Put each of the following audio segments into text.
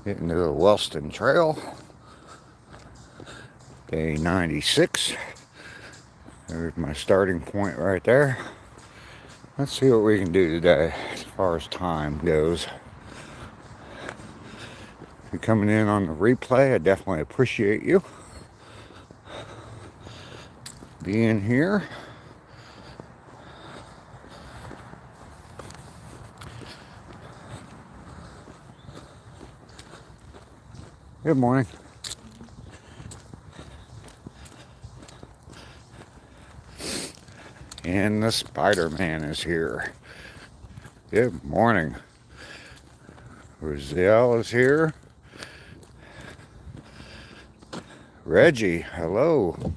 Getting to the Wellston Trail, day 96. There's my starting point right there. Let's see what we can do today as far as time goes. If you're coming in on the replay, I definitely appreciate you being here. Good morning. And the Spider-Man is here. Good morning. Roselle is here. Reggie, hello.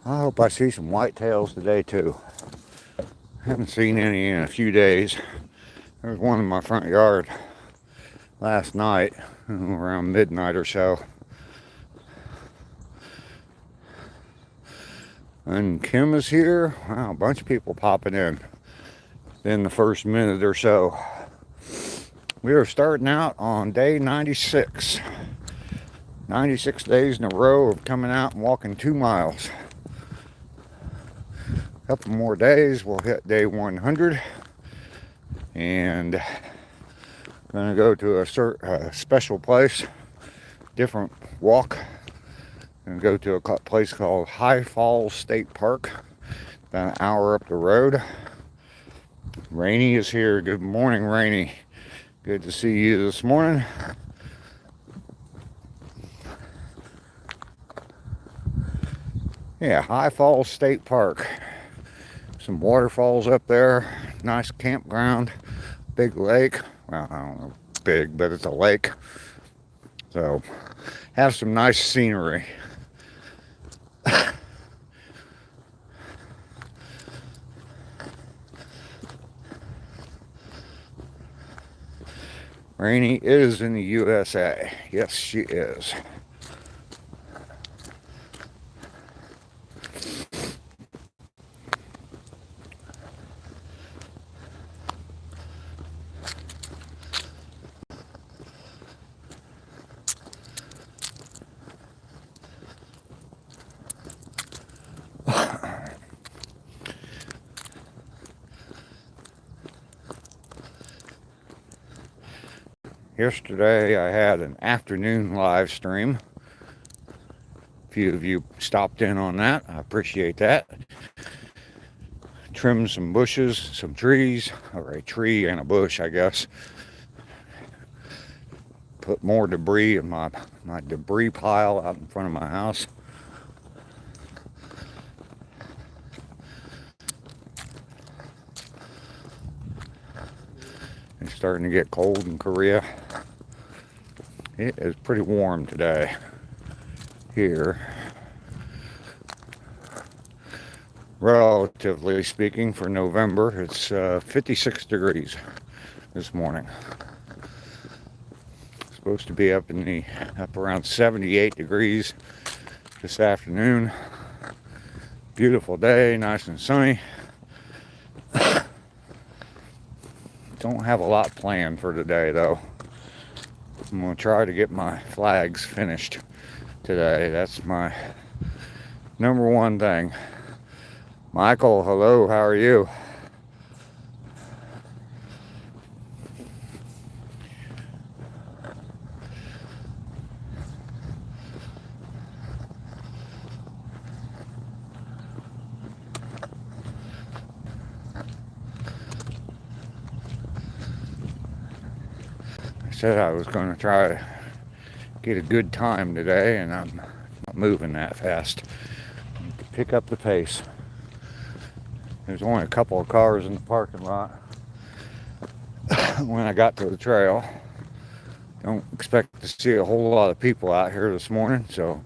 I hope I see some whitetails today too. Haven't seen any in a few days. There was one in my front yard last night, around midnight or so. And Kim is here. Wow, a bunch of people popping in the first minute or so. We are starting out on day 96. 96 days in a row of coming out and walking 2 miles. A couple more days, we'll hit day 100. And gonna go to a special place, different walk. Gonna go to a place called High Falls State Park, about an hour up the road. Rainey is here. Good morning, Rainey. Good to see you this morning. Yeah, High Falls State Park. Some waterfalls up there. Nice campground. Big lake. Well, I don't know, big, but it's a lake. So, have some nice scenery. Rainey is in the USA. Yes, she is. Yesterday I had an afternoon live stream. A few of you stopped in on that. I appreciate that. Trimmed some bushes, some trees, or a tree and a bush, I guess. Put more debris in my debris pile out in front of my house. It's starting to get cold in Korea. It is pretty warm today here. Relatively speaking, for November, it's 56 degrees this morning. Supposed to be up around 78 degrees this afternoon. Beautiful day, nice and sunny. Don't have a lot planned for today though. I'm gonna try to get my flags finished today. That's my number one thing. Michael, hello, how are you? I said I was going to try to get a good time today, and I'm not moving that fast. I need to pick up the pace. There's only a couple of cars in the parking lot when I got to the trail. Don't expect to see a whole lot of people out here this morning, so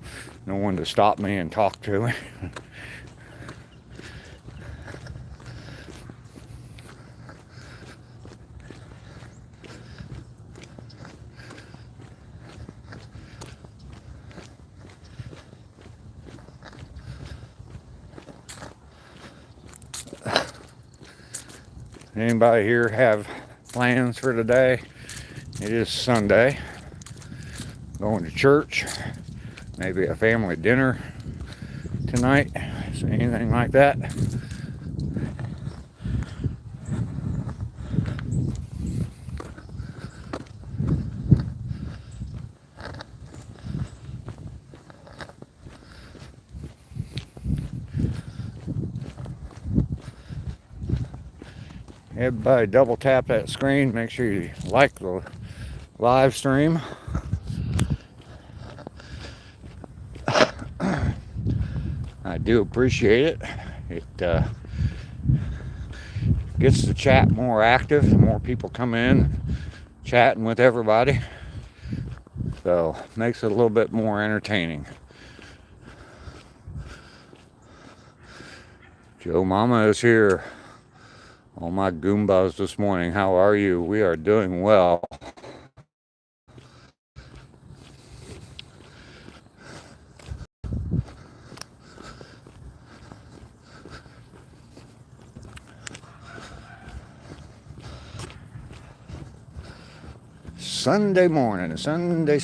no one to stop me and talk to me. Anybody here have plans for today. It is Sunday. Going to church. Maybe a family dinner tonight. So anything like that. Everybody double tap that screen. Make sure you like the live stream. I do appreciate it. It gets the chat more active. The more people come in, chatting with everybody. So makes it a little bit more entertaining. Joe Mama is here. All my Goombas this morning, how are you? We are doing well. Sunday morning, Sunday.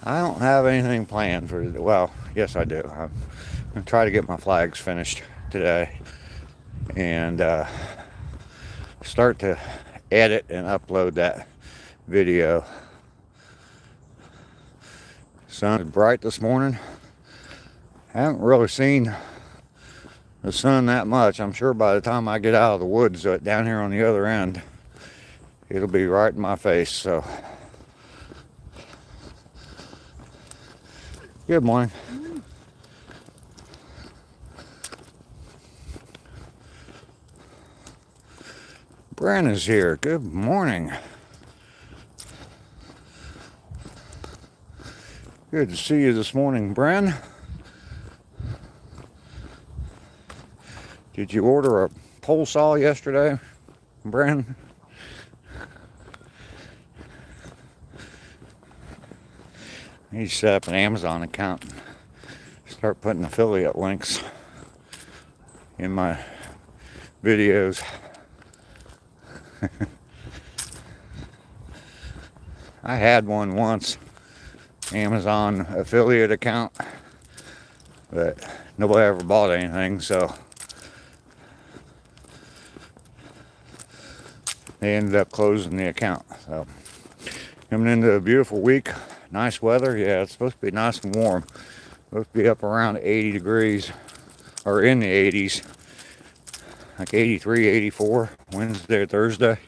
I don't have anything planned for today. Well, yes I do. I'm going to try to get my flags finished today and start to edit and upload that video. Sun is bright this morning. Haven't really seen the sun that much. I'm sure by the time I get out of the woods down here on the other end, it'll be right in my face. So good morning. Bren is here. Good morning. Good to see you this morning, Bren. Did you order a pole saw yesterday, Bren? I need to set up an Amazon account and start putting affiliate links in my videos. I had one once, Amazon affiliate account, but nobody ever bought anything, so they ended up closing the account. So coming into a beautiful week, nice weather. Yeah, it's supposed to be nice and warm. Supposed to be up around 80 degrees, or in the 80s, like 83, 84, Wednesday or Thursday.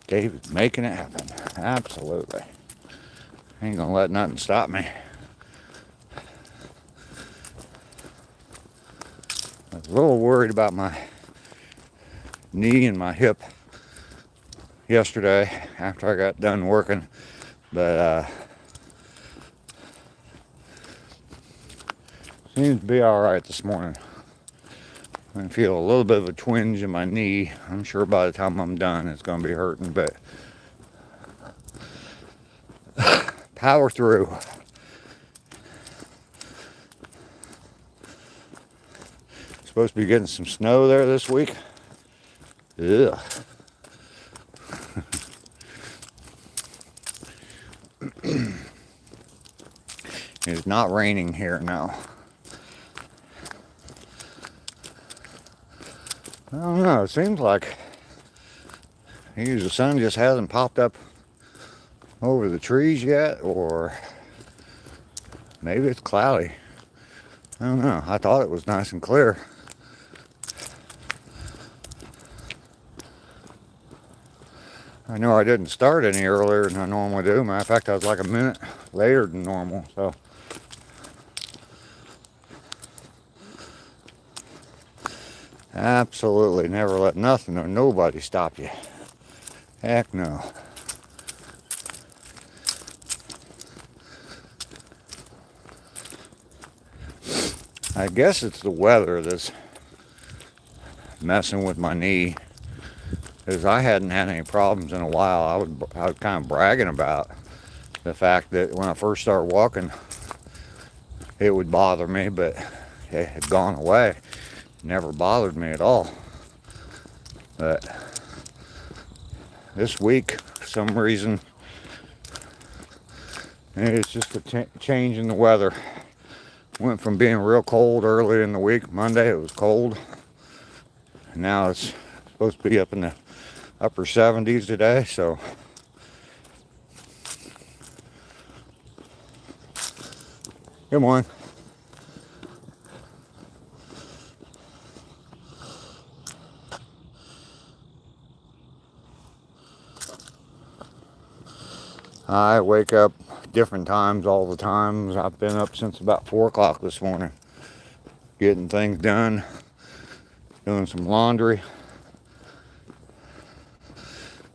David's making it happen. Absolutely. Ain't gonna let nothing stop me. I was a little worried about my knee and my hip yesterday after I got done working, but seems to be all right this morning. I feel a little bit of a twinge in my knee. I'm sure by the time I'm done it's going to be hurting, but power through. Supposed to be getting some snow there this week. Ugh. It's not raining here now. I don't know, it seems like either the sun just hasn't popped up over the trees yet, or maybe it's cloudy. I don't know. I thought it was nice and clear I know I didn't start any earlier than I normally do. Matter of fact, I was like a minute later than normal. So absolutely never let nothing or nobody stop you. Heck no. I guess it's the weather that's messing with my knee. Because I hadn't had any problems in a while. I was kind of bragging about the fact that when I first started walking, it would bother me, but it had gone away. It never bothered me at all. But this week, for some reason, it's just a change in the weather. Went from being real cold early in the week. Monday it was cold. Now it's supposed to be up in the upper 70s today, so good morning. I wake up different times all the time. I've been up since about 4 o'clock this morning, getting things done, doing some laundry,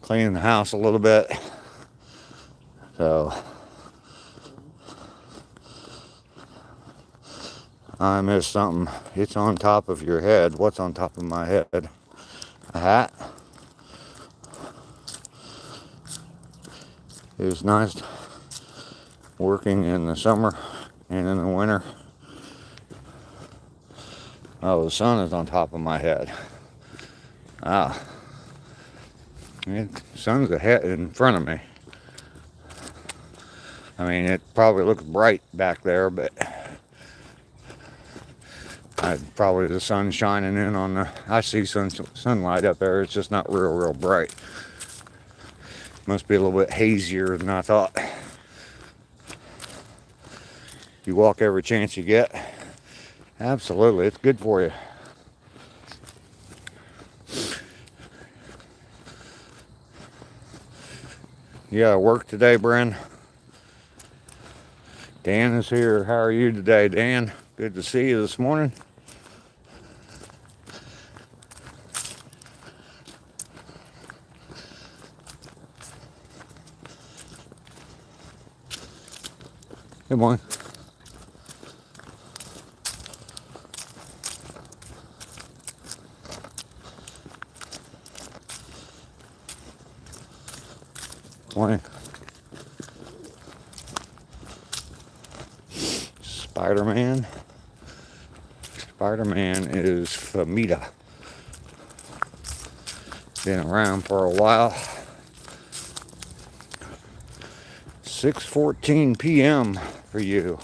cleaning the house a little bit. So I missed something. It's on top of your head. What's on top of my head? A hat. It was nice working in the summer and in the winter. Oh, the sun is on top of my head. Ah, the sun's ahead in front of me. I mean, it probably looks bright back there, but probably the sun shining in on the. I see sunlight up there. It's just not real bright. Must be a little bit hazier than I thought. You walk every chance you get. Absolutely, it's good for you. You gotta work today, Bren? Dan is here. How are you today, Dan? Good to see you this morning. Good morning. Morning. Spider-Man. Spider-Man is Famita. Been around for a while. 6:14 p.m. for you.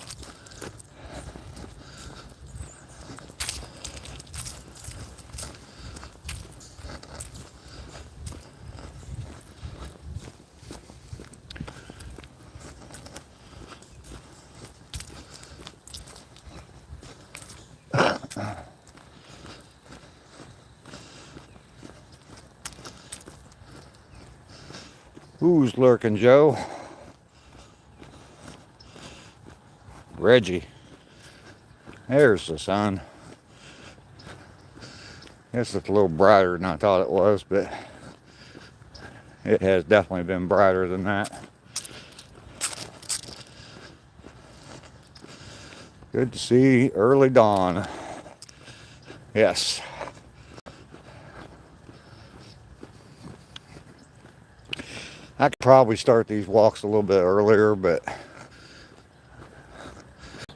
Who's lurking, Joe? Reggie. There's the sun. Guess it's a little brighter than I thought it was, but it has definitely been brighter than that. Good to see early dawn. Yes. I could probably start these walks a little bit earlier,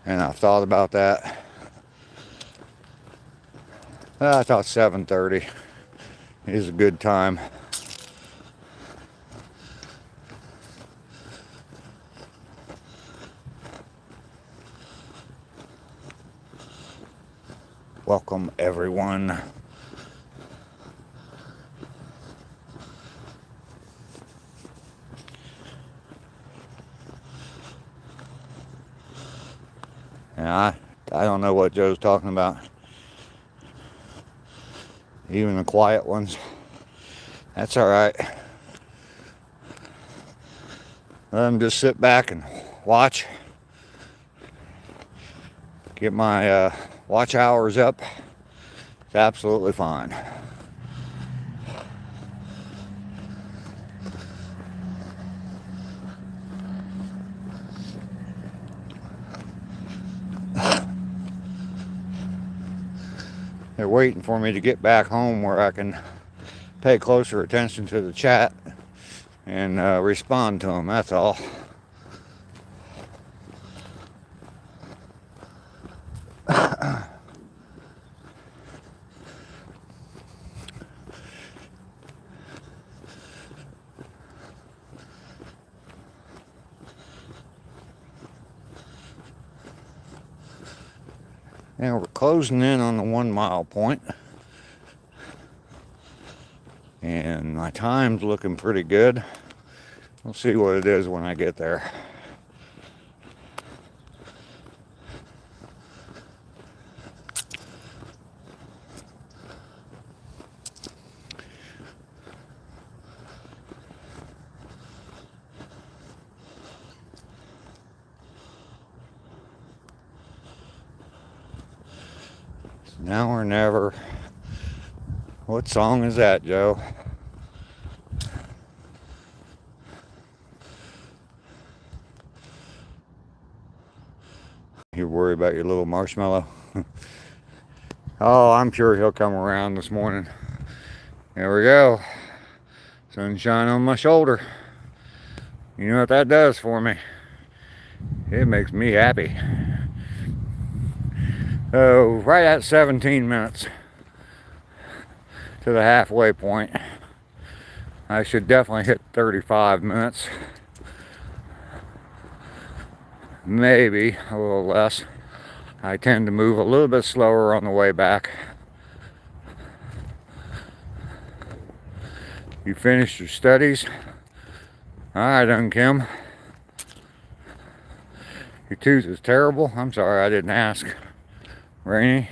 and I've thought about that. I thought 7:30 is a good time. Welcome, everyone. Yeah, I don't know what Joe's talking about. Even the quiet ones. That's all right. Let them just sit back and watch. Get my watch hours up. It's absolutely fine. They're waiting for me to get back home where I can pay closer attention to the chat and respond to them, that's all. Now we're closing in on the 1 mile point. And my time's looking pretty good. We'll see what it is when I get there. Now or never. What song is that, Joe? You worry about your little marshmallow? Oh, I'm sure he'll come around this morning. There we go. Sunshine on my shoulder. You know what that does for me? It makes me happy. So, right at 17 minutes to the halfway point. I should definitely hit 35 minutes. Maybe a little less. I tend to move a little bit slower on the way back. You finished your studies? All right, Kim. Your tooth is terrible? I'm sorry, I didn't ask. Rainy?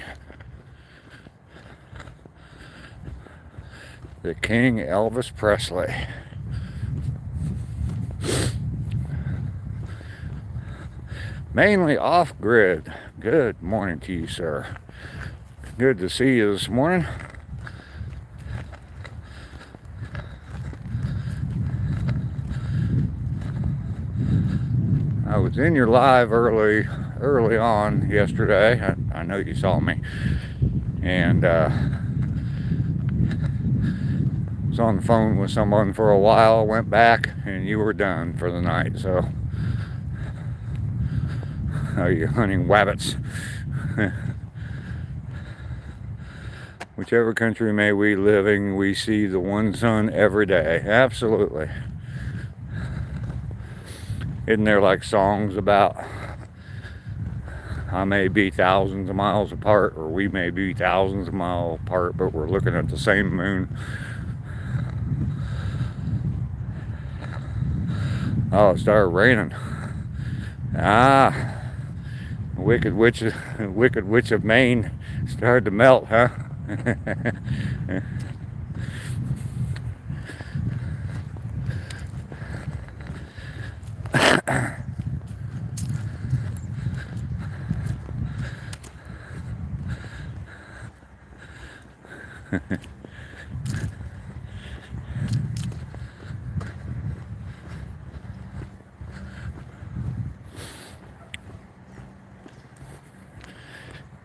The King Elvis Presley. Mainly off-grid. Good morning to you, sir. Good to see you this morning. I was in your live early on yesterday. I know you saw me. And was on the phone with someone for a while, went back, and you were done for the night. So, are you hunting wabbits? Whichever country may we living, we see the one sun every day. Absolutely. Isn't there like songs about I may be thousands of miles apart, or we may be thousands of miles apart, but we're looking at the same moon? Oh, it started raining. Ah, wicked witch of Maine started to melt, huh?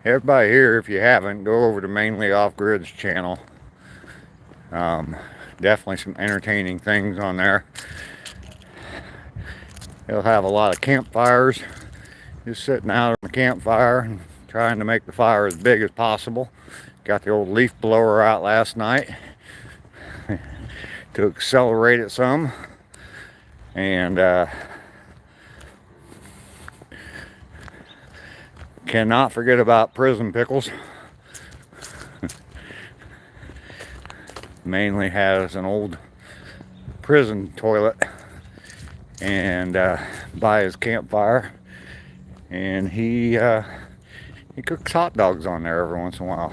Everybody here, if you haven't, go over to Mainly Off Grid's channel. Definitely some entertaining things on there. He'll have a lot of campfires, just sitting out on the campfire and trying to make the fire as big as possible. Got the old leaf blower out last night to accelerate it some. And cannot forget about prison pickles. Mainly has an old prison toilet and by his campfire, and he cooks hot dogs on there every once in a while.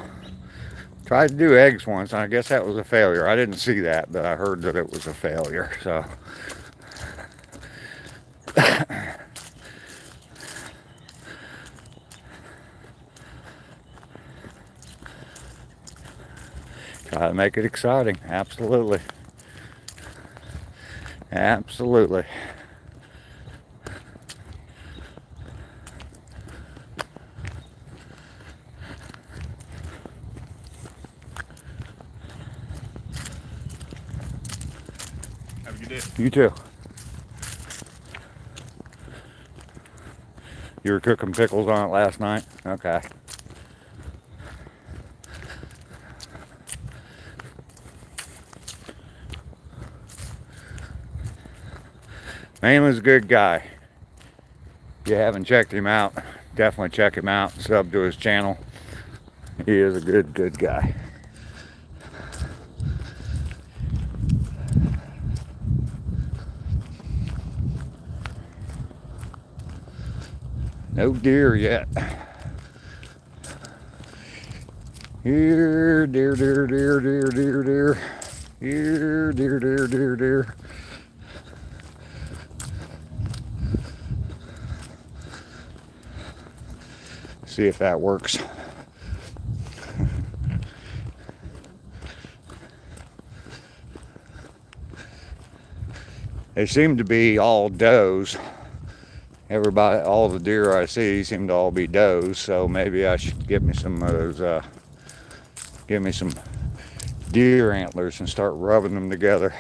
Tried to do eggs once, and I guess that was a failure. I didn't see that, but I heard that it was a failure. So Try to make it exciting. Absolutely. Absolutely. Have a good day. You too. You were cooking pickles on it last night? Okay. Man was a good guy. If you haven't checked him out, definitely check him out. Sub to his channel. He is a good guy. No deer yet. Here, deer, deer, deer, deer, deer, deer. Here, deer, deer, deer, deer. See if that works. They seem to be all does. Everybody, all the deer I see seem to all be does, so maybe I should get me some of those, get me some deer antlers and start rubbing them together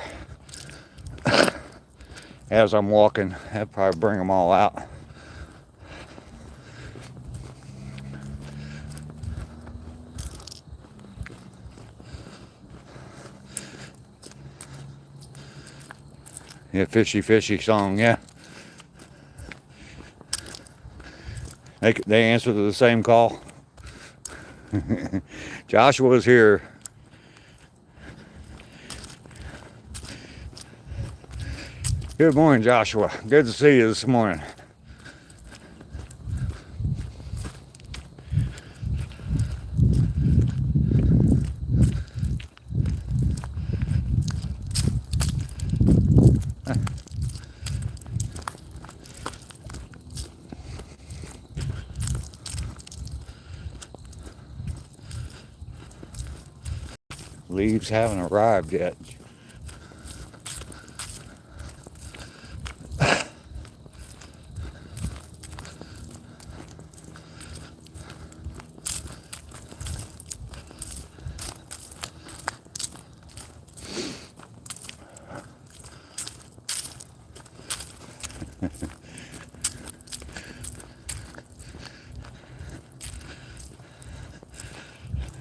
as I'm walking. That'd probably bring them all out. Yeah, fishy, fishy song, yeah. They answer to the same call. Joshua's here. Good morning, Joshua. Good to see you this morning. Leaves haven't arrived yet.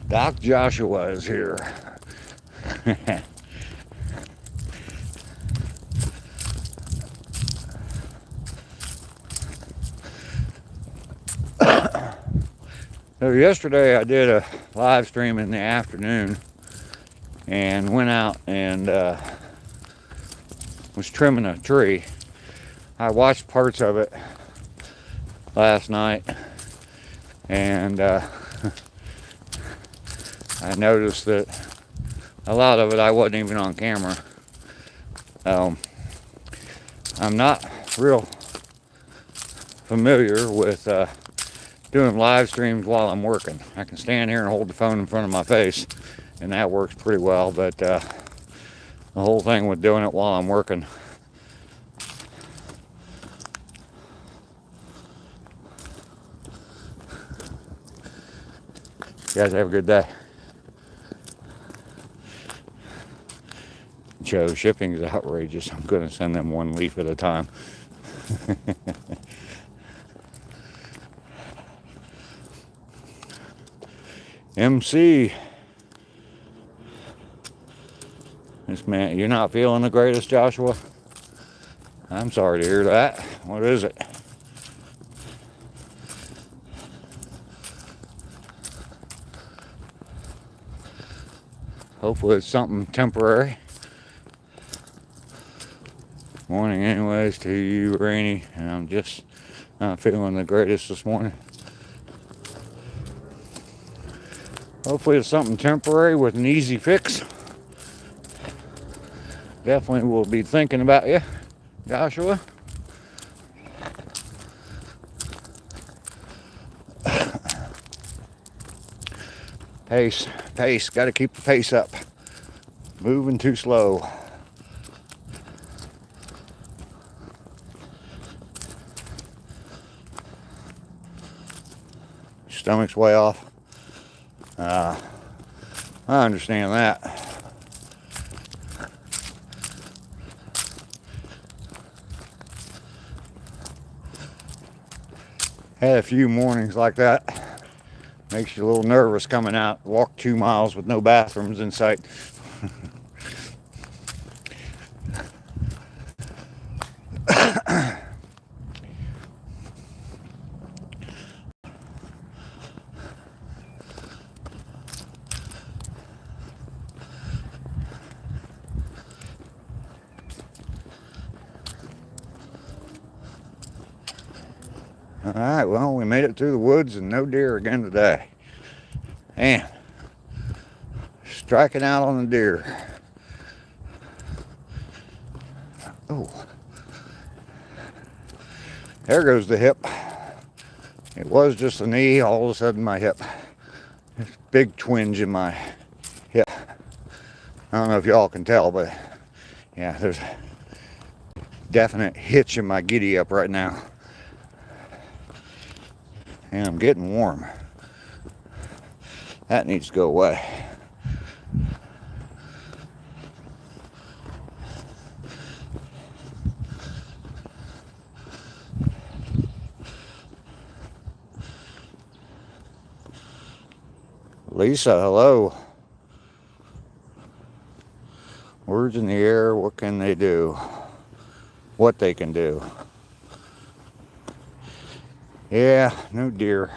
Doc Joshua is here. So yesterday I did a live stream in the afternoon and went out and was trimming a tree. I watched parts of it last night and I noticed that a lot of it I wasn't even on camera. I'm not real familiar with doing live streams while I'm working. I can stand here and hold the phone in front of my face and that works pretty well, but the whole thing with doing it while I'm working, you guys have a good day. Joe, shipping is outrageous. I'm going to send them one leaf at a time. MC. This man, you're not feeling the greatest, Joshua? I'm sorry to hear that. What is it? Hopefully it's something temporary. Morning anyways to you, Rainy, and I'm just not feeling the greatest this morning. Hopefully it's something temporary with an easy fix. Definitely will be thinking about you, Joshua. Pace. Got to keep the pace up. Moving too slow. Stomach's way off. I understand that. Had a few mornings like that. Makes you a little nervous coming out. Walk 2 miles with no bathrooms in sight. Alright, well, we made it through the woods and no deer again today. And striking out on the deer. Oh, there goes the hip. It was just the knee, all of a sudden my hip. Big twinge in my hip. I don't know if y'all can tell, but yeah, there's a definite hitch in my giddy up right now. And I'm getting warm. That needs to go away. Lisa, hello. Words in the air, what can they do? What they can do. Yeah, no deer.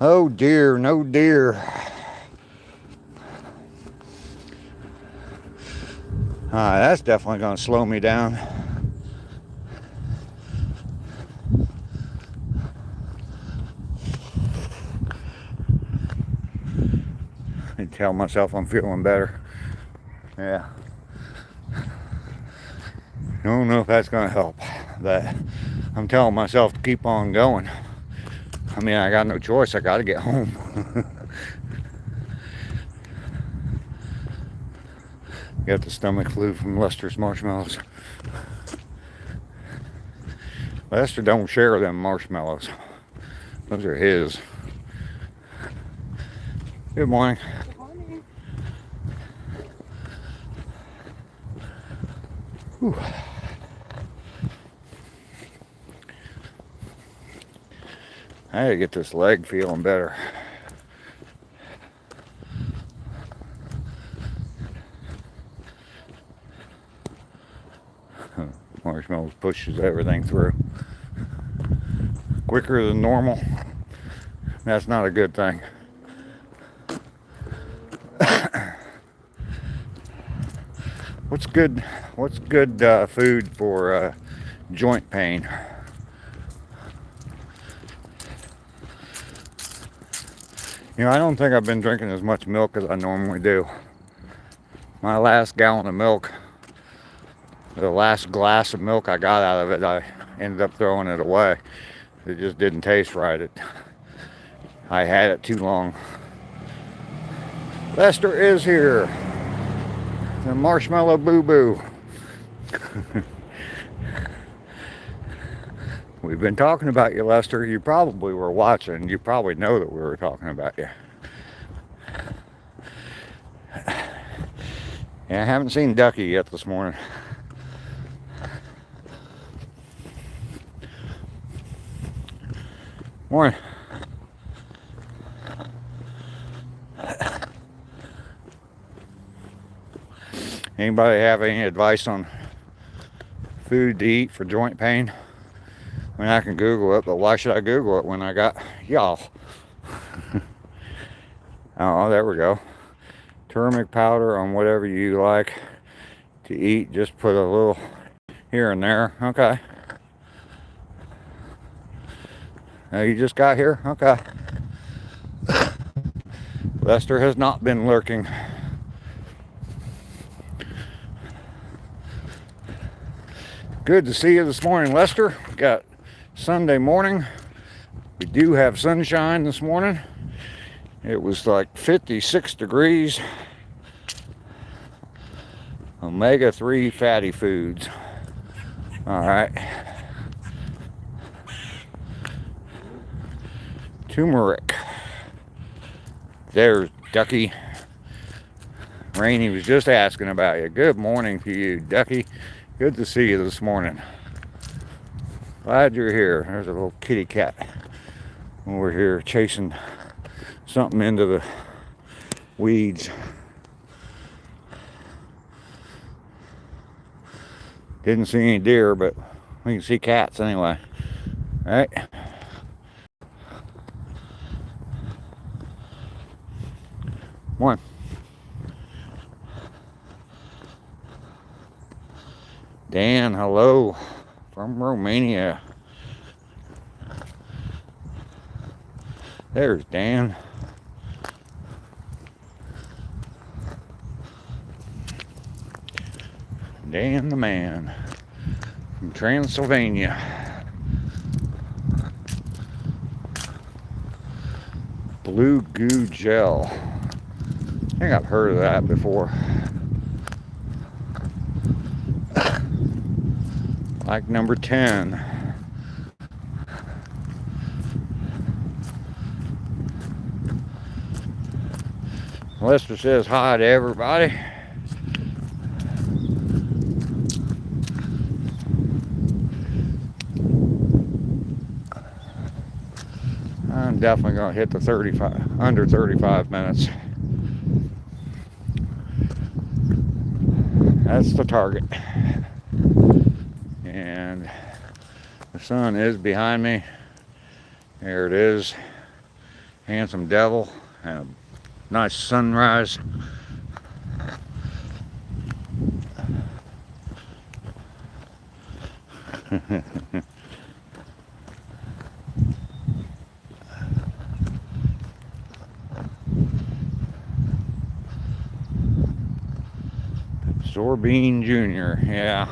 Oh dear, no deer. That's definitely going to slow me down. I tell myself I'm feeling better. Yeah. Don't know if that's going to help. That I'm telling myself to keep on going. I mean, I got no choice. I got to get home. Got the stomach flu from Lester's marshmallows. Lester don't share them marshmallows. Those are his. Good morning. Good morning. Whew. I gotta get this leg feeling better. Marshmallows pushes everything through quicker than normal. That's not a good thing. What's good food for joint pain? You know, I don't think I've been drinking as much milk as I normally do. My last gallon of milk, the last glass of milk I got out of it, I ended up throwing it away. It just didn't taste right. I had it too long. Lester is here. The marshmallow boo-boo. We've been talking about you, Lester. You probably were watching. You probably know that we were talking about you. Yeah, I haven't seen Ducky yet this morning. Morning. Anybody have any advice on food to eat for joint pain? I mean, I can Google it, but why should I Google it when I got y'all? Oh, there we go. Turmeric powder on whatever you like to eat. Just put a little here and there. Okay. You just got here? Okay. Lester has not been lurking. Good to see you this morning, Lester. We got Sunday morning. We do have sunshine this morning. It was like 56 degrees. Omega-3 fatty foods. All right. Turmeric. There's Ducky. Rainey was just asking about you. Good morning to you, Ducky. Good to see you this morning. Glad you're here. There's a little kitty cat over here chasing something into the weeds. Didn't see any deer, but we can see cats anyway. All right. One. Dan, hello from Romania. There's Dan. Dan the man from Transylvania. Blue goo gel. I think I've heard of that before. Like number 10. Lester says hi to everybody. I'm definitely going to hit the 35, under 35 minutes. That's the target. And the sun is behind me. There it is. Handsome devil and a nice sunrise. Sorbine Jr. Yeah.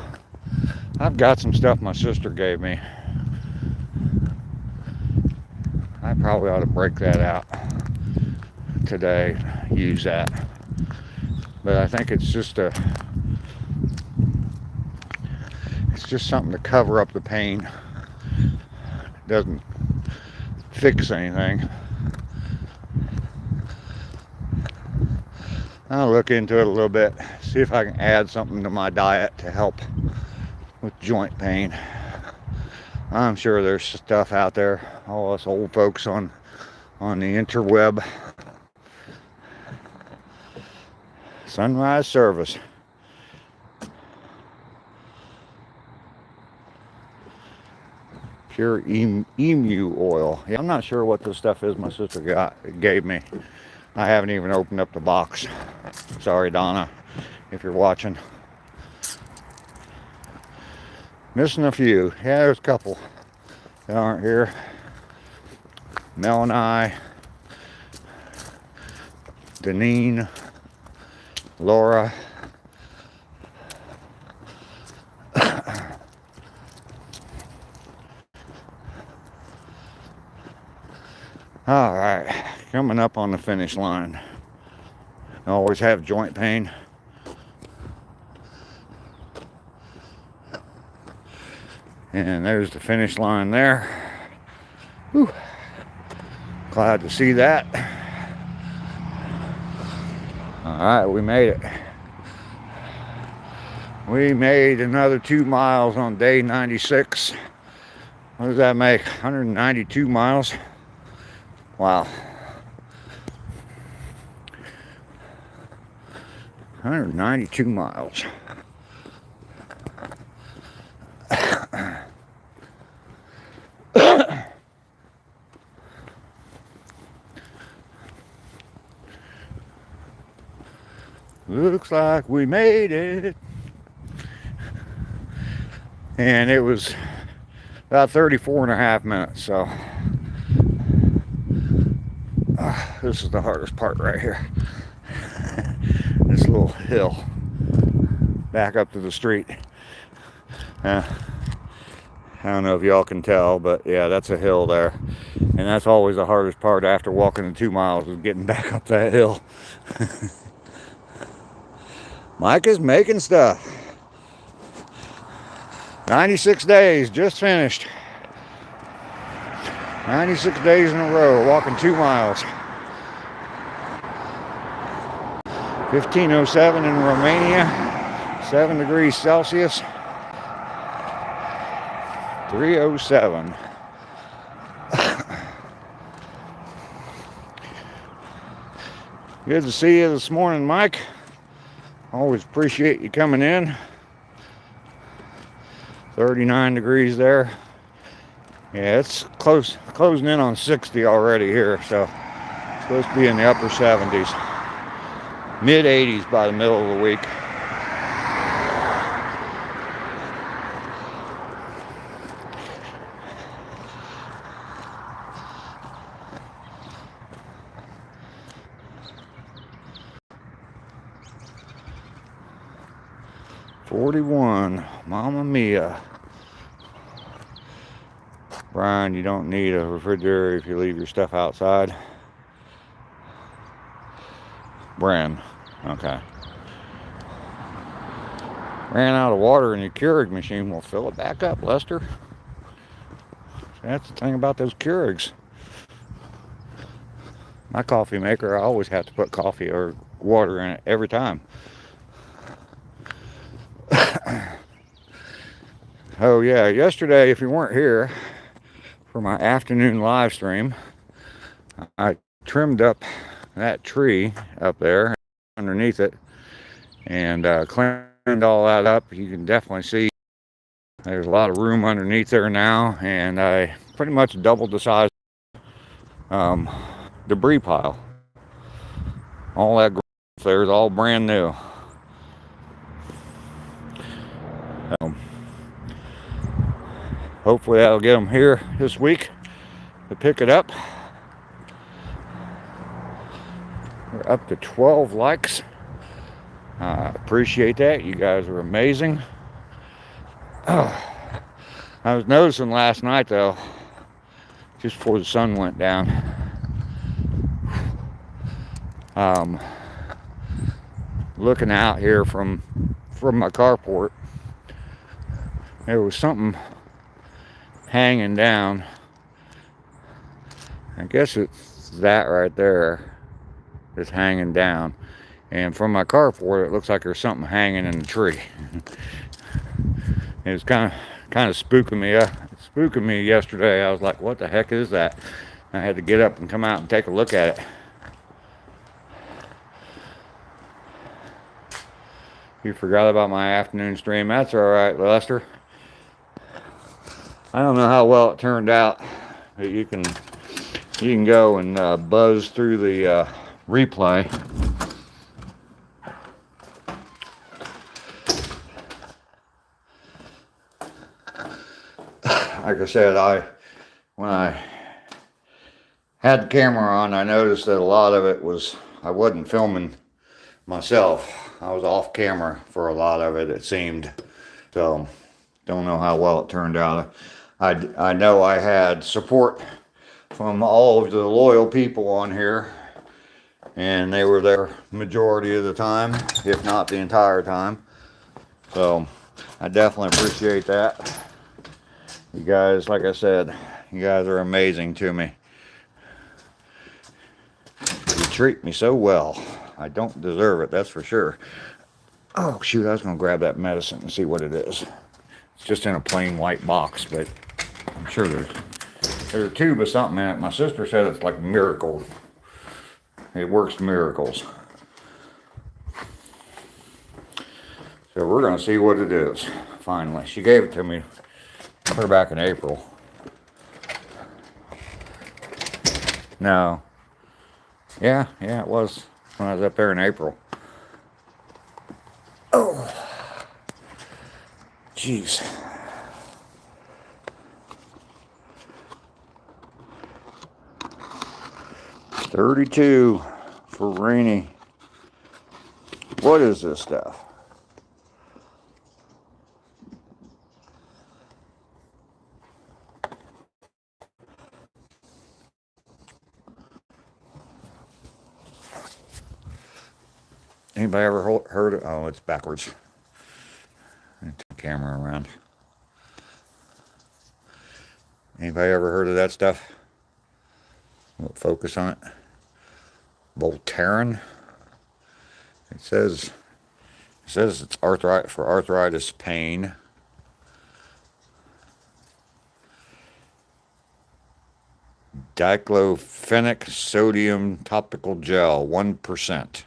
I've got some stuff my sister gave me. I probably ought to break that out today, use that. But I think it's just something to cover up the pain. It doesn't fix anything. I'll look into it a little bit, see if I can add something to my diet to help with joint pain. I'm sure there's stuff out there, all us old folks on the interweb. Sunrise service. Pure emu oil. Yeah, I'm not sure what this stuff is my sister gave me. I haven't even opened up the box. Sorry, Donna, if you're watching. Missing a few. Yeah, there's a couple that aren't here. Mel and I, Deneen, Laura. All right, coming up on the finish line. I always have joint pain. And there's the finish line there. Whew. Glad to see that. All right, we made it. We made another 2 miles on day 96. What does that make? 192 miles. Wow. 192 miles. Looks like we made it. And it was about 34 and a half minutes, so this is the hardest part right here. This little hill back up to the street. I don't know if y'all can tell, but yeah, that's a hill there. And that's always the hardest part after walking the 2 miles is getting back up that hill. Mike is making stuff. 96 days, just finished. 96 days in a row, walking 2 miles. 1507 in Romania, 7 degrees Celsius, 307. Good to see you this morning, Mike. Always appreciate you coming in. 39 degrees there. Yeah, it's closing in on 60 already here, so it's supposed to be in the upper 70s. Mid 80s by the middle of the week. $41, Mamma Mia. Brian, you don't need a refrigerator if you leave your stuff outside. Bran, okay. Ran out of water in your Keurig machine. We'll fill it back up, Lester. That's the thing about those Keurigs. My coffee maker, I always have to put coffee or water in it every time. Oh yeah, yesterday, if you weren't here for my afternoon live stream, I trimmed up that tree up there underneath it and cleaned all that up. You can definitely see there's a lot of room underneath there now, and I pretty much doubled the size debris pile. All that there is all brand new. Hopefully that'll get them here this week to pick it up. We're up to 12 likes. I appreciate that. You guys are amazing. I was noticing last night though, just before the sun went down, looking out here from my carport, there was something hanging down. I guess it's that right there that's hanging down, and from my carport it looks like there's something hanging in the tree. It was kind of spooking me yesterday. I was like, what the heck is that? I had to get up and come out and take a look at it. You forgot about my afternoon stream. That's all right, Lester. I don't know how well it turned out, but you can go and buzz through the replay. Like I said, when I had the camera on, I noticed that a lot of it was, I wasn't filming myself. I was off camera for a lot of it, it seemed. So, don't know how well it turned out. I know I had support from all of the loyal people on here, and they were there majority of the time, if not the entire time. So, I definitely appreciate that. You guys, like I said, you guys are amazing to me. You treat me so well. I don't deserve it, that's for sure. Oh shoot, I was gonna grab that medicine and see what it is. It's just in a plain white box, but I'm sure there's a tube of something in it. My sister said it's like miracles. It works miracles. So we're gonna see what it is, finally. She gave it to me clear back in April. No. Yeah, it was when I was up there in April. Oh. Jeez. $32 for rainy. What is this stuff? Anybody ever heard of, oh, it's backwards. Turn the camera around. Anybody ever heard of that stuff? We'll focus on it. Voltaren. It says it's for arthritis pain. Diclofenac sodium topical gel, 1%.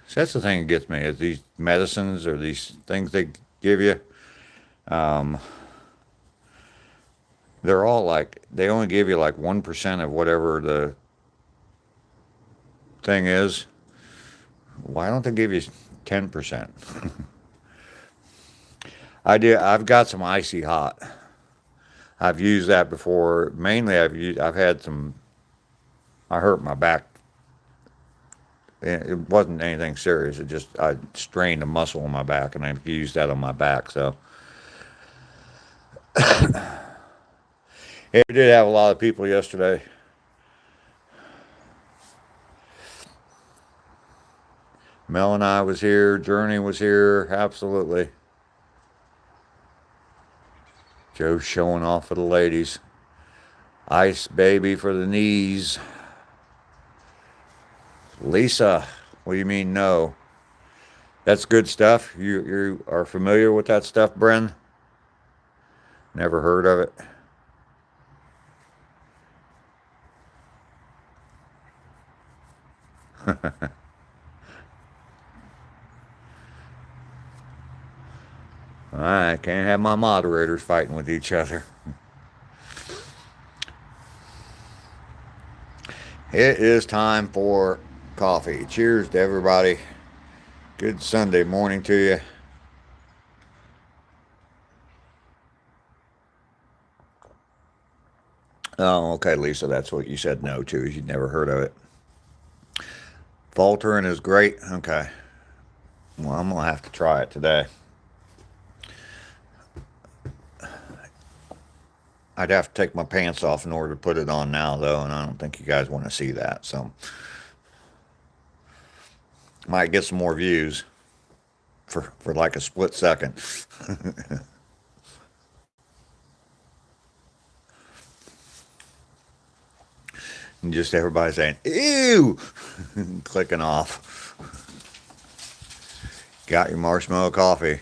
So that's the thing that gets me, is these medicines or these things they give you. They're all like, they only give you like 1% of whatever the thing is. Why don't they give you 10%? I've got some icy hot. I've used that before. Mainly I've had some, I hurt my back. It wasn't anything serious. I strained a muscle in my back, and I used that on my back. So we did have a lot of people yesterday. Mel and I was here. Journey was here. Absolutely. Joe's showing off for the ladies. Ice baby for the knees. Lisa, what do you mean no? That's good stuff. You are familiar with that stuff, Bren? Never heard of it. I can't have my moderators fighting with each other. It is time for coffee. Cheers to everybody. Good Sunday morning to you. Oh, okay, Lisa, that's what you said no to. You'd never heard of it. Voltaren is great. Okay. Well, I'm going to have to try it today. I'd have to take my pants off in order to put it on now, though, and I don't think you guys want to see that, so. Might get some more views for like a split second. And just everybody saying, ew, clicking off. Got your marshmallow coffee.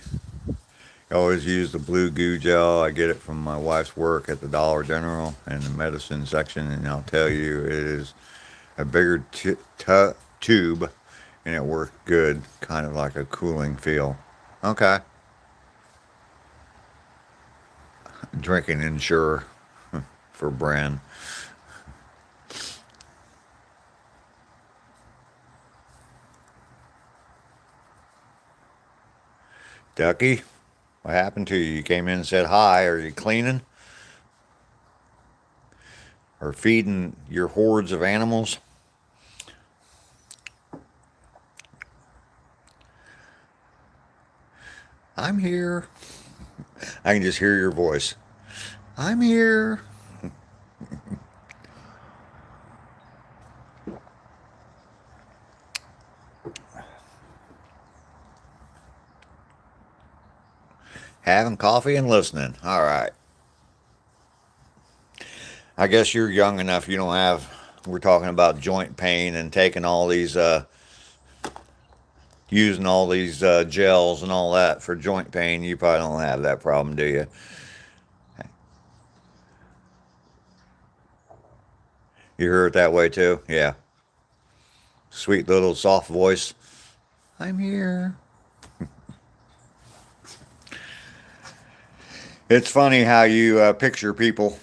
I always use the blue goo gel. I get it from my wife's work at the Dollar General in the medicine section, and I'll tell you, it is a bigger tube, and it works good, kind of like a cooling feel. Okay. Drinking Ensure for Bran. Ducky, what happened to you? You came in and said hi. Are you cleaning? Or feeding your hordes of animals? I'm here. I can just hear your voice. I'm here. Having coffee and listening. All right. I guess you're young enough. You don't have. We're talking about joint pain and taking all these, using all these gels and all that for joint pain. You probably don't have that problem, do you? You hear it that way too? Yeah. Sweet little soft voice. I'm here. It's funny how you picture people.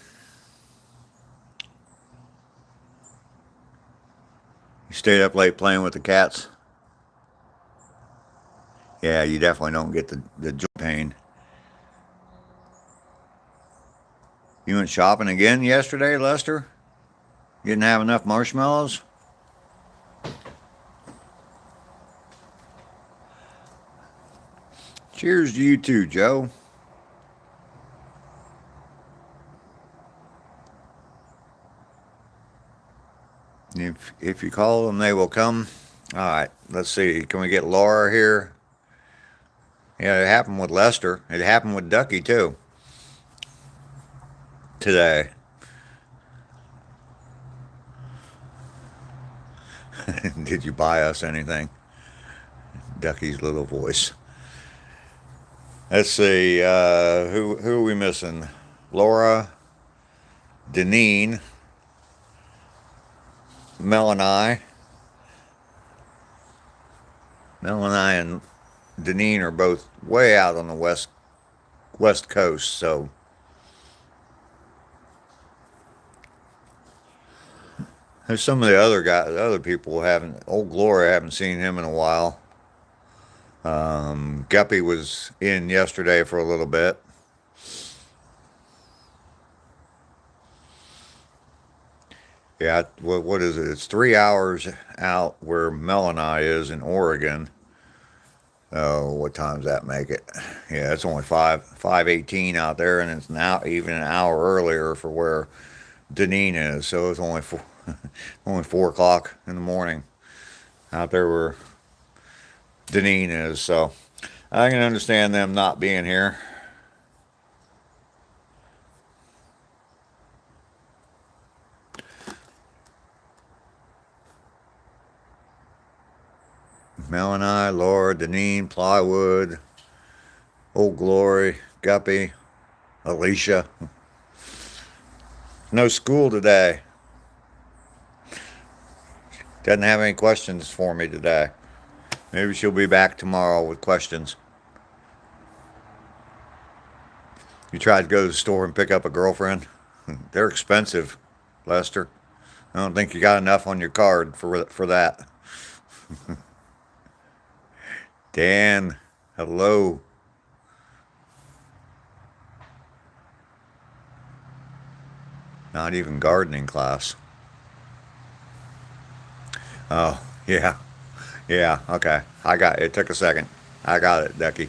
You stayed up late playing with the cats. Yeah, you definitely don't get the joint pain. You went shopping again yesterday, Lester? You didn't have enough marshmallows? Cheers to you too, Joe. If you call them, they will come. All right, let's see. Can we get Laura here? Yeah, it happened with Lester. It happened with Ducky too today. Did you buy us anything? Ducky's little voice. Let's see. Who are we missing? Laura, Deneen, Mel and I. Mel and I and Deneen are both way out on the west coast, so there's some of the other guys, other people haven't. Old Glory, I haven't seen him in a while. Guppy was in yesterday for a little bit. Yeah, what is it? It's 3 hours out where Mel and I is in Oregon. Oh, what times that make it? Yeah, it's only 5:18 out there, and it's now even an hour earlier for where Deneen is. So it's only only 4 o'clock in the morning out there where Deneen is. So I can understand them not being here. Mel and I, Laura, Deneen, Plywood, Old Glory, Guppy, Alicia. No school today. Doesn't have any questions for me today. Maybe she'll be back tomorrow with questions. You tried to go to the store and pick up a girlfriend? They're expensive, Lester. I don't think you got enough on your card for that. Dan, hello. Not even gardening class. Oh, yeah. Yeah, okay. I got it. It took a second. I got it, Ducky.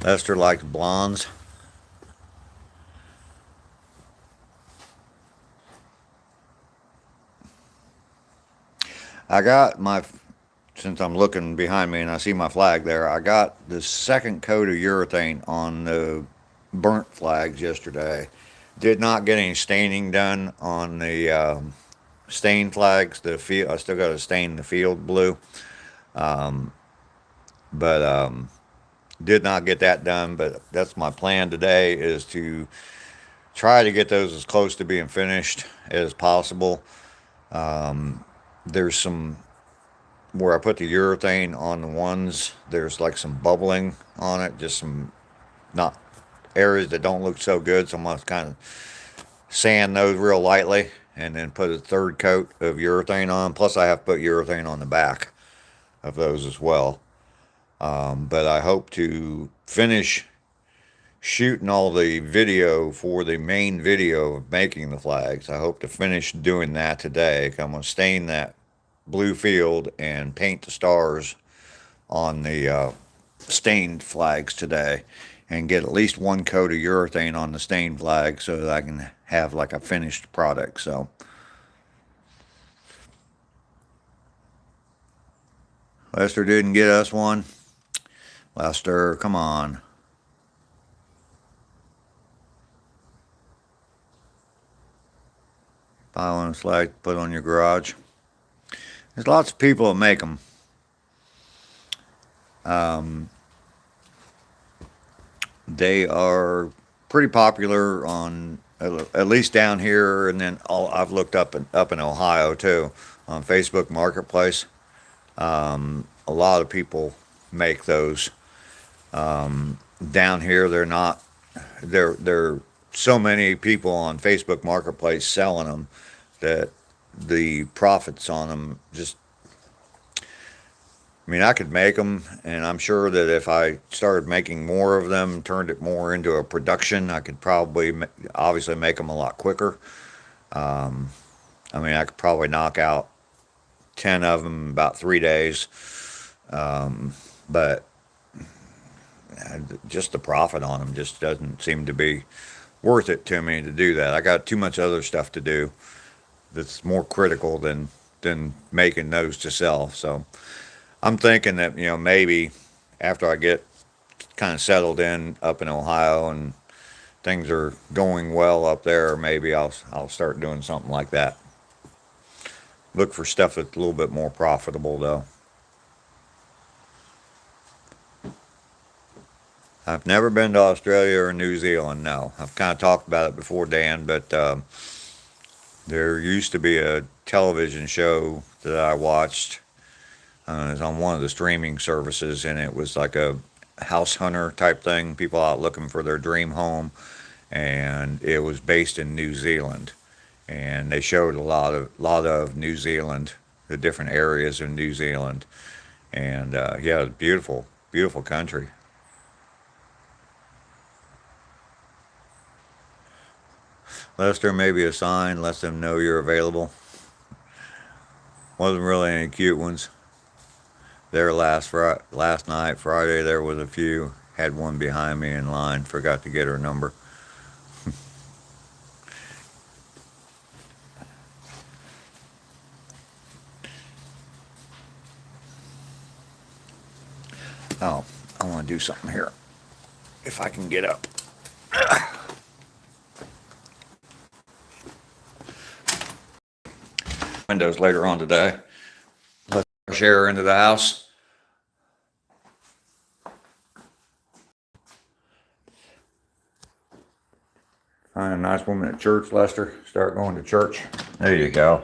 Lester likes blondes. I got my, since I'm looking behind me and I see my flag there, I got the second coat of urethane on the burnt flags yesterday. Did not get any staining done on the stain flags. The field, I still got to stain the field blue, but did not get that done. But that's my plan today, is to try to get those as close to being finished as possible. There's some where I put the urethane on the ones. There's like some bubbling on it, just some not areas that don't look so good. So I'm gonna kind of sand those real lightly and then put a third coat of urethane on. Plus, I have to put urethane on the back of those as well. But I hope to finish shooting all the video for the main video of making the flags. I hope to finish doing that today. I'm going to stain that blue field and paint the stars on the stained flags today, and get at least one coat of urethane on the stained flag so that I can have like a finished product. So Lester didn't get us one. Lester, come on. Buy one flag, put on your garage. There's lots of people that make them. They are pretty popular on, at least down here, and then I've looked up in Ohio too, on Facebook Marketplace. A lot of people make those. Down here, they're not. There so many people on Facebook Marketplace selling them that the profits on them just. I mean, I could make them, and I'm sure that if I started making more of them, turned it more into a production, I could probably obviously make them a lot quicker. I mean, I could probably knock out 10 of them in about 3 days. But just the profit on them just doesn't seem to be worth it to me to do that. I got too much other stuff to do that's more critical than making those to sell. So I'm thinking that, maybe after I get kind of settled in up in Ohio and things are going well up there, maybe I'll start doing something like that. Look for stuff that's a little bit more profitable though. I've never been to Australia or New Zealand. No, I've kind of talked about it before, Dan, but there used to be a television show that I watched. It was on one of the streaming services, and it was like a house hunter type thing. People out looking for their dream home, and it was based in New Zealand. And they showed a lot of New Zealand, the different areas of New Zealand, and yeah, it's beautiful, beautiful country. Lester, maybe a sign lets them know you're available. Wasn't really any cute ones there last night. Friday there was a few. Had one behind me in line. Forgot to get her number. Oh, I want to do something here. If I can get up. Windows later on today. Let fresh air into the house. Find a nice woman at church, Lester. Start going to church. There you go.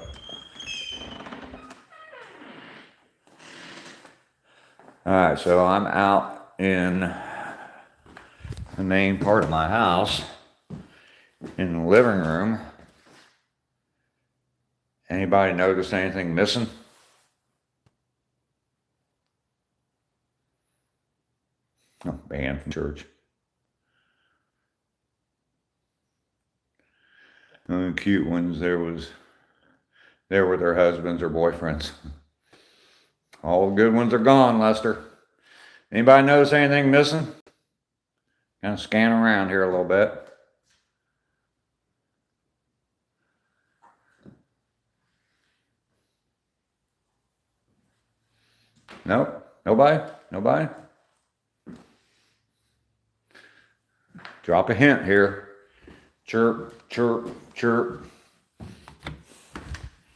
All right, so I'm out in the main part of my house in the living room. Anybody notice anything missing? Oh, band from church. The cute ones, there were their husbands or boyfriends. All the good ones are gone, Lester. Anybody notice anything missing? Kind of scan around here a little bit. Nope. Nobody. Drop a hint here. Chirp, chirp, chirp.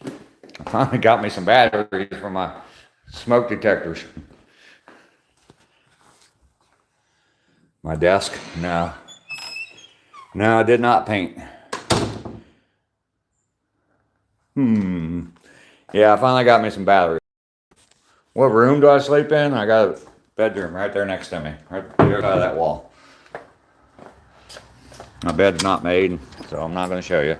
I finally got me some batteries for my smoke detectors. My desk? No. No, I did not paint. Yeah, I finally got me some batteries. What room do I sleep in? I got a bedroom right there next to me. Right there out of that wall. My bed's not made, so I'm not going to show you.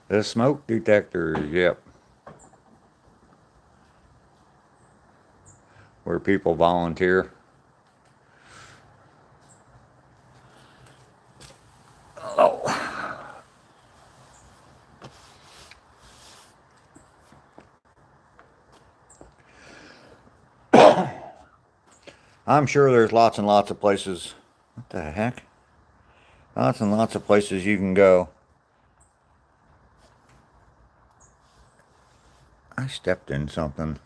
The smoke detector, yep. Where people volunteer. Oh. I'm sure there's lots and lots of places. What the heck? Lots and lots of places you can go. I stepped in something.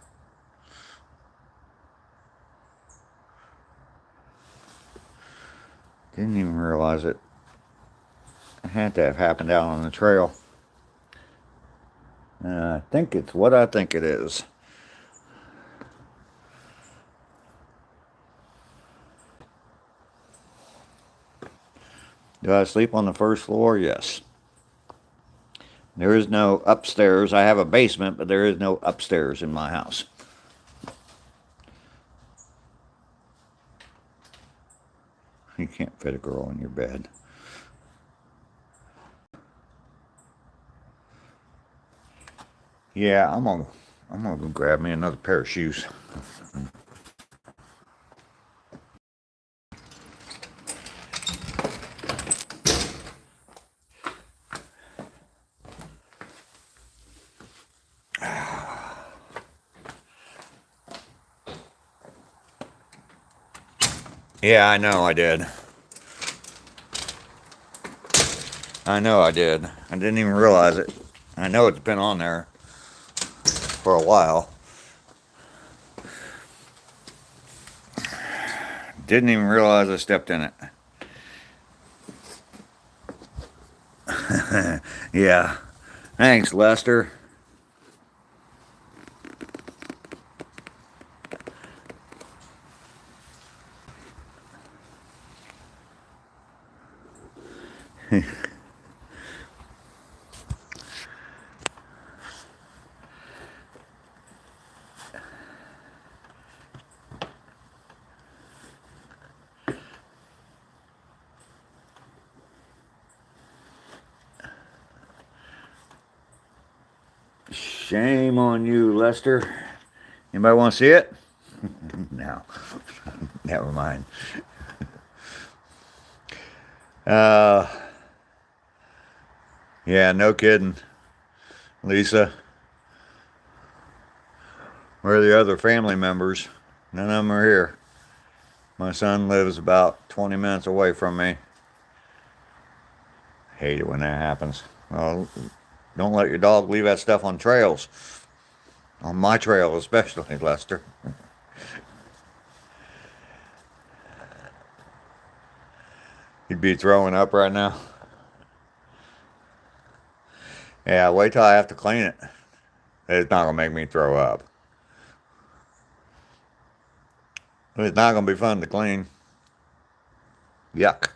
Didn't even realize it. It had to have happened out on the trail. I think it's what I think it is. Do I sleep on the first floor? Yes. There is no upstairs. I have a basement, but there is no upstairs in my house. You can't fit a girl in your bed. Yeah, I'm gonna go grab me another pair of shoes. Yeah, I know I did. I know I did. I didn't even realize it. I know it's been on there for a while. Didn't even realize I stepped in it. Yeah. Thanks, Lester. Shame on you, Lester. Anybody want to see it? No. Never mind. Uh, yeah, no kidding. Lisa, where are the other family members? None of them are here. My son lives about 20 minutes away from me. Hate it when that happens. Well, don't let your dog leave that stuff on trails. On my trail, especially, Lester. He'd be throwing up right now. Yeah, wait till I have to clean it. It's not going to make me throw up. It's not going to be fun to clean. Yuck.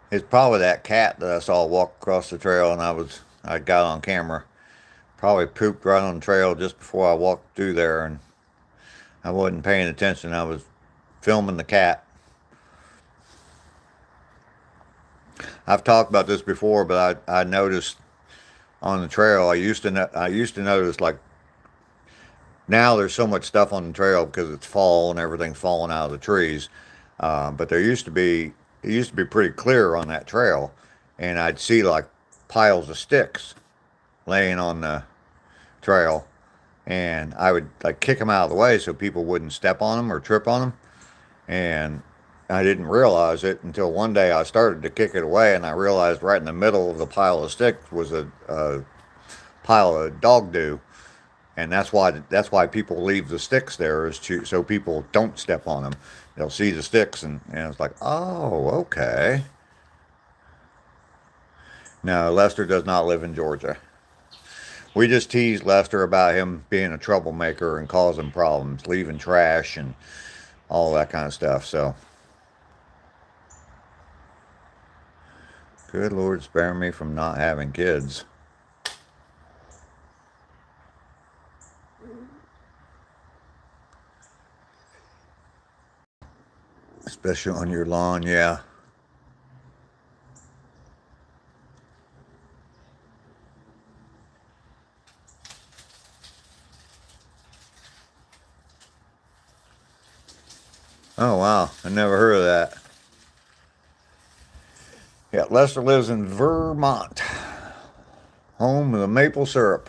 It's probably that cat that I saw walk across the trail and I got on camera. Probably pooped right on the trail just before I walked through there, and I wasn't paying attention. I was filming the cat. I've talked about this before, but I noticed on the trail. I used to notice, like, now there's so much stuff on the trail because it's fall and everything's falling out of the trees. But it used to be pretty clear on that trail, and I'd see like piles of sticks laying on the trail, and I would like kick them out of the way so people wouldn't step on them or trip on them. And I didn't realize it until one day I started to kick it away, and I realized right in the middle of the pile of sticks was a pile of dog doo, and that's why people leave the sticks there, so people don't step on them. They'll see the sticks, and it's like, oh, okay. No, Lester does not live in Georgia. We just teased Lester about him being a troublemaker and causing problems, leaving trash and all that kind of stuff. So, good Lord, spare me from not having kids. Especially on your lawn, yeah. Oh, wow. I never heard of that. Yeah, Lester lives in Vermont, home of the maple syrup.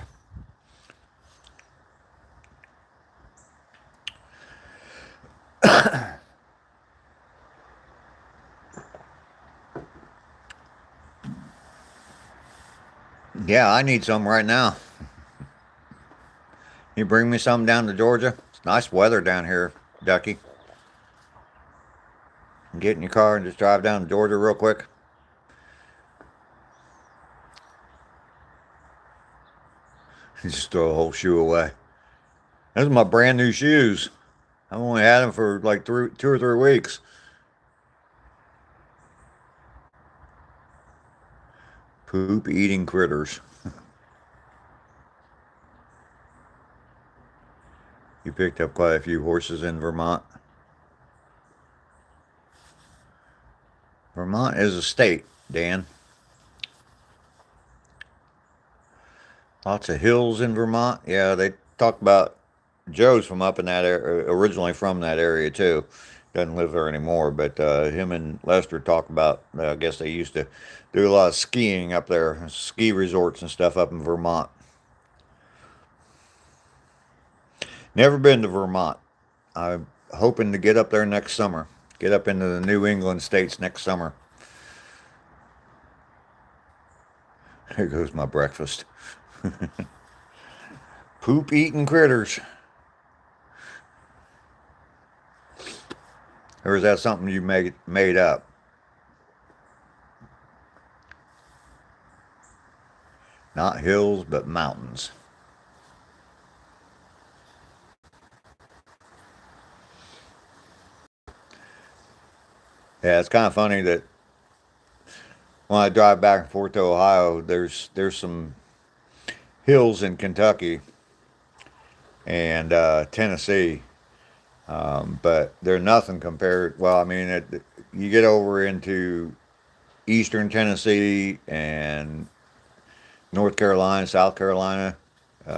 Yeah, I need some right now. You bring me some down to Georgia? It's nice weather down here, Ducky. Get in your car and just drive down to Georgia real quick. Just throw a whole shoe away. Those are my brand new shoes. I've only had them for like 2 or 3 weeks. Poop eating critters. You picked up quite a few horses in Vermont. Vermont is a state, Dan. Lots of hills in Vermont. Yeah, they talk about Joe's from up in that area, originally from that area too. Doesn't live there anymore, but him and Lester talk about. I guess they used to do a lot of skiing up there, ski resorts and stuff up in Vermont. Never been to Vermont. I'm hoping to get up there next summer. Get up into the New England states next summer. There goes my breakfast. Poop eating critters. Or is that something you made up? Not hills, but mountains. Yeah, it's kind of funny that when I drive back and forth to Ohio, there's some hills in Kentucky and Tennessee, but they're nothing compared. Well, I mean, you get over into eastern Tennessee and North Carolina, South Carolina,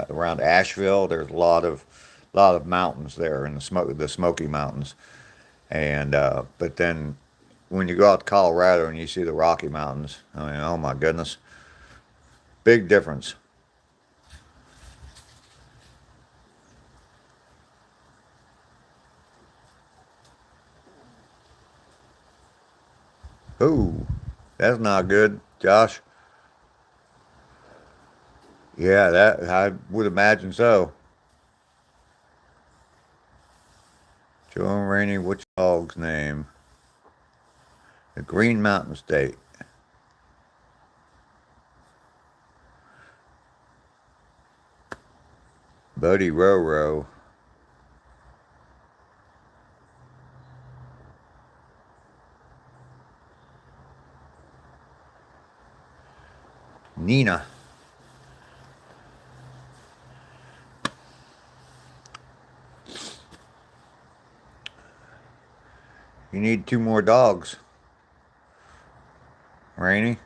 around Asheville. There's a lot of mountains there in the Smoky Mountains, and but then when you go out to Colorado and you see the Rocky Mountains, I mean, oh my goodness, big difference. Ooh, that's not good, Josh. Yeah, that I would imagine so. Joe and Rainey, what's your dog's name? The Green Mountain State. Buddy Roro. Nina. You need two more dogs, Rainey.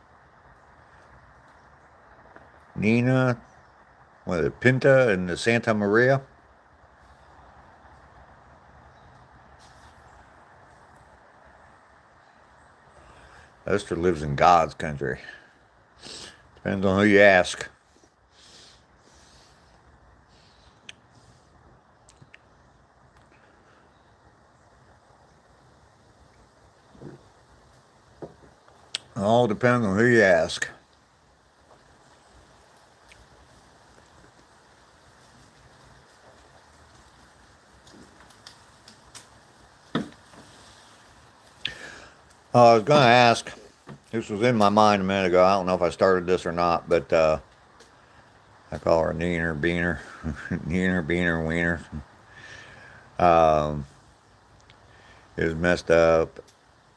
Nina, what, the Pinta and the Santa Maria? Esther lives in God's country. Depends on who you ask. All depends on who you ask. I was going to ask, this was in my mind a minute ago. I don't know if I started this or not, but I call her Neener Beaner. Neener Beaner Wiener. Um, it was messed up.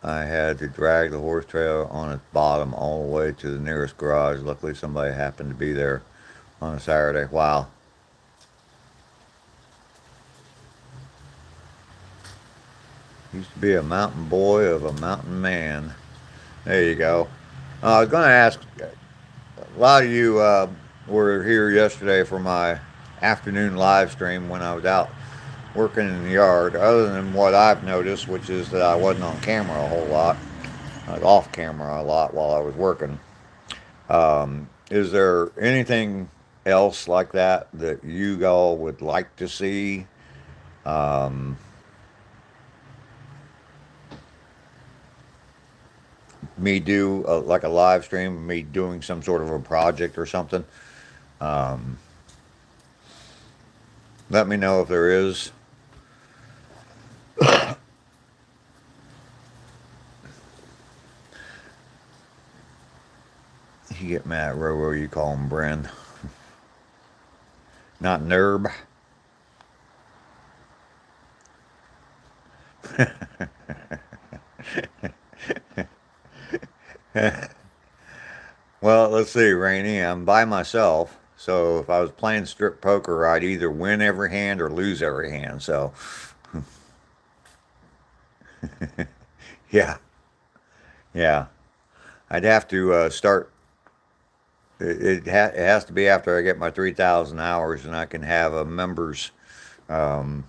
I had to drag the horse trailer on its bottom all the way to the nearest garage. Luckily, somebody happened to be there on a Saturday. Wow. Used to be a mountain boy of a mountain man. There you go. I was going to ask, a lot of you were here yesterday for my afternoon live stream when I was out working in the yard. Other than what I've noticed, which is that I wasn't on camera a whole lot. I was off camera a lot while I was working. Is there anything else like that that you all would like to see? Um, Me do like a live stream, me doing some sort of a project or something. Um, Let me know if there is. You get mad at Roro, you call him Bren. Not Nerb. Well, let's see, Rainey. I'm by myself, so if I was playing strip poker, I'd either win every hand or lose every hand. So, yeah, yeah. I'd have to start. It has to be after I get my 3,000 hours, and I can have a members. Um,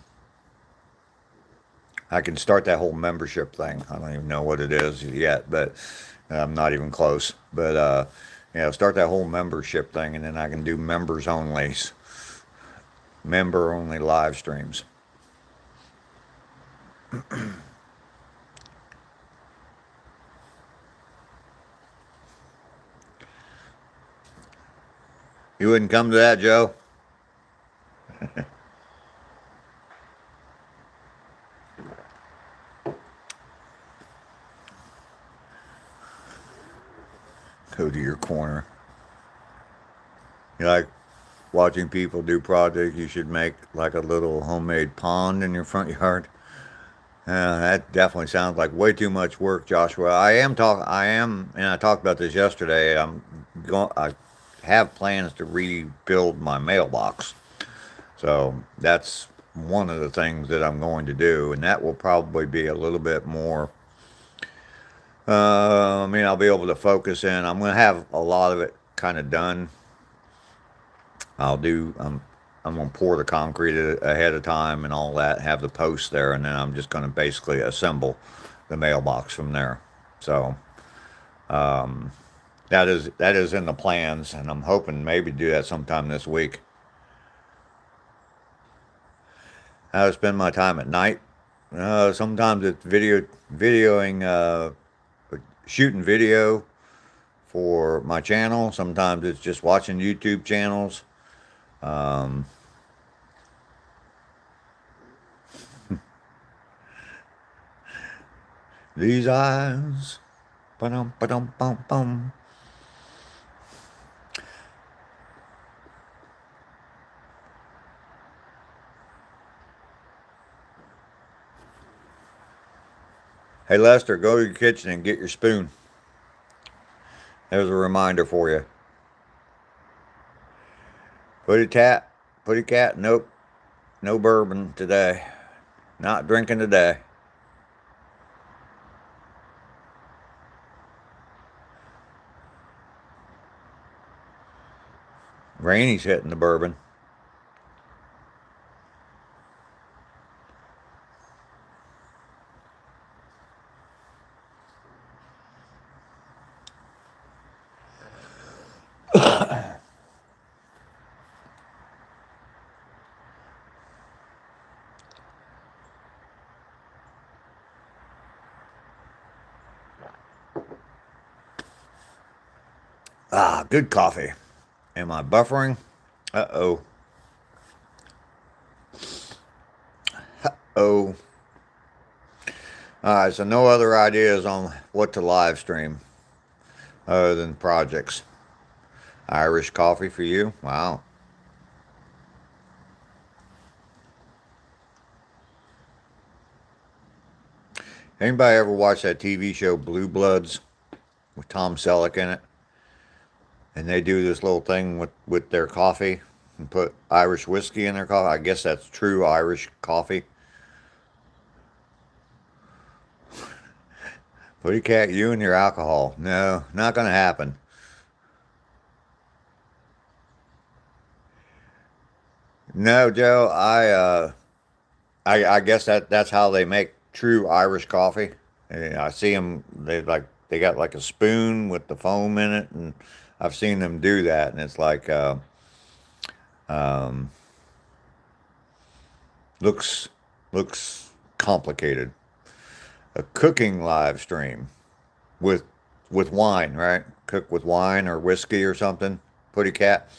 I can start that whole membership thing. I don't even know what it is yet, but I'm not even close. But start that whole membership thing, and then I can do members only member only live streams. You wouldn't come to that, Joe? Go to your corner. You like watching people do projects? You should make like a little homemade pond in your front yard. That definitely sounds like way too much work, Joshua. And I talked about this yesterday. I have plans to rebuild my mailbox. So that's one of the things that I'm going to do, and that will probably be a little bit more. I'll be able to focus in. I'm going to have a lot of it kind of done. I'm going to pour the concrete ahead of time and all that, have the posts there, and then I'm just going to basically assemble the mailbox from there. So that is in the plans, and I'm hoping maybe do that sometime this week. How to spend my time at night? Sometimes it's videoing, shooting video for my channel. Sometimes it's just watching YouTube channels. These eyes. Ba-dum, ba-dum, bum, bum. Hey, Lester, go to your kitchen and get your spoon. There's a reminder for you. Putty cat, nope. No bourbon today. Not drinking today. Rainy's hitting the bourbon. Good coffee. Am I buffering? Uh-oh. Uh-oh. Alright, so no other ideas on what to live stream other than projects. Irish coffee for you? Wow. Anybody ever watch that TV show Blue Bloods with Tom Selleck in it? And they do this little thing with their coffee and put Irish whiskey in their coffee. I guess that's true Irish coffee. Putty cat, you and your alcohol. No, not going to happen. No, Joe, I guess that's how they make true Irish coffee. And I see them, they got like a spoon with the foam in it, and I've seen them do that, and it's like looks complicated. A cooking live stream with wine, right? Cook with wine or whiskey or something. Putty cat.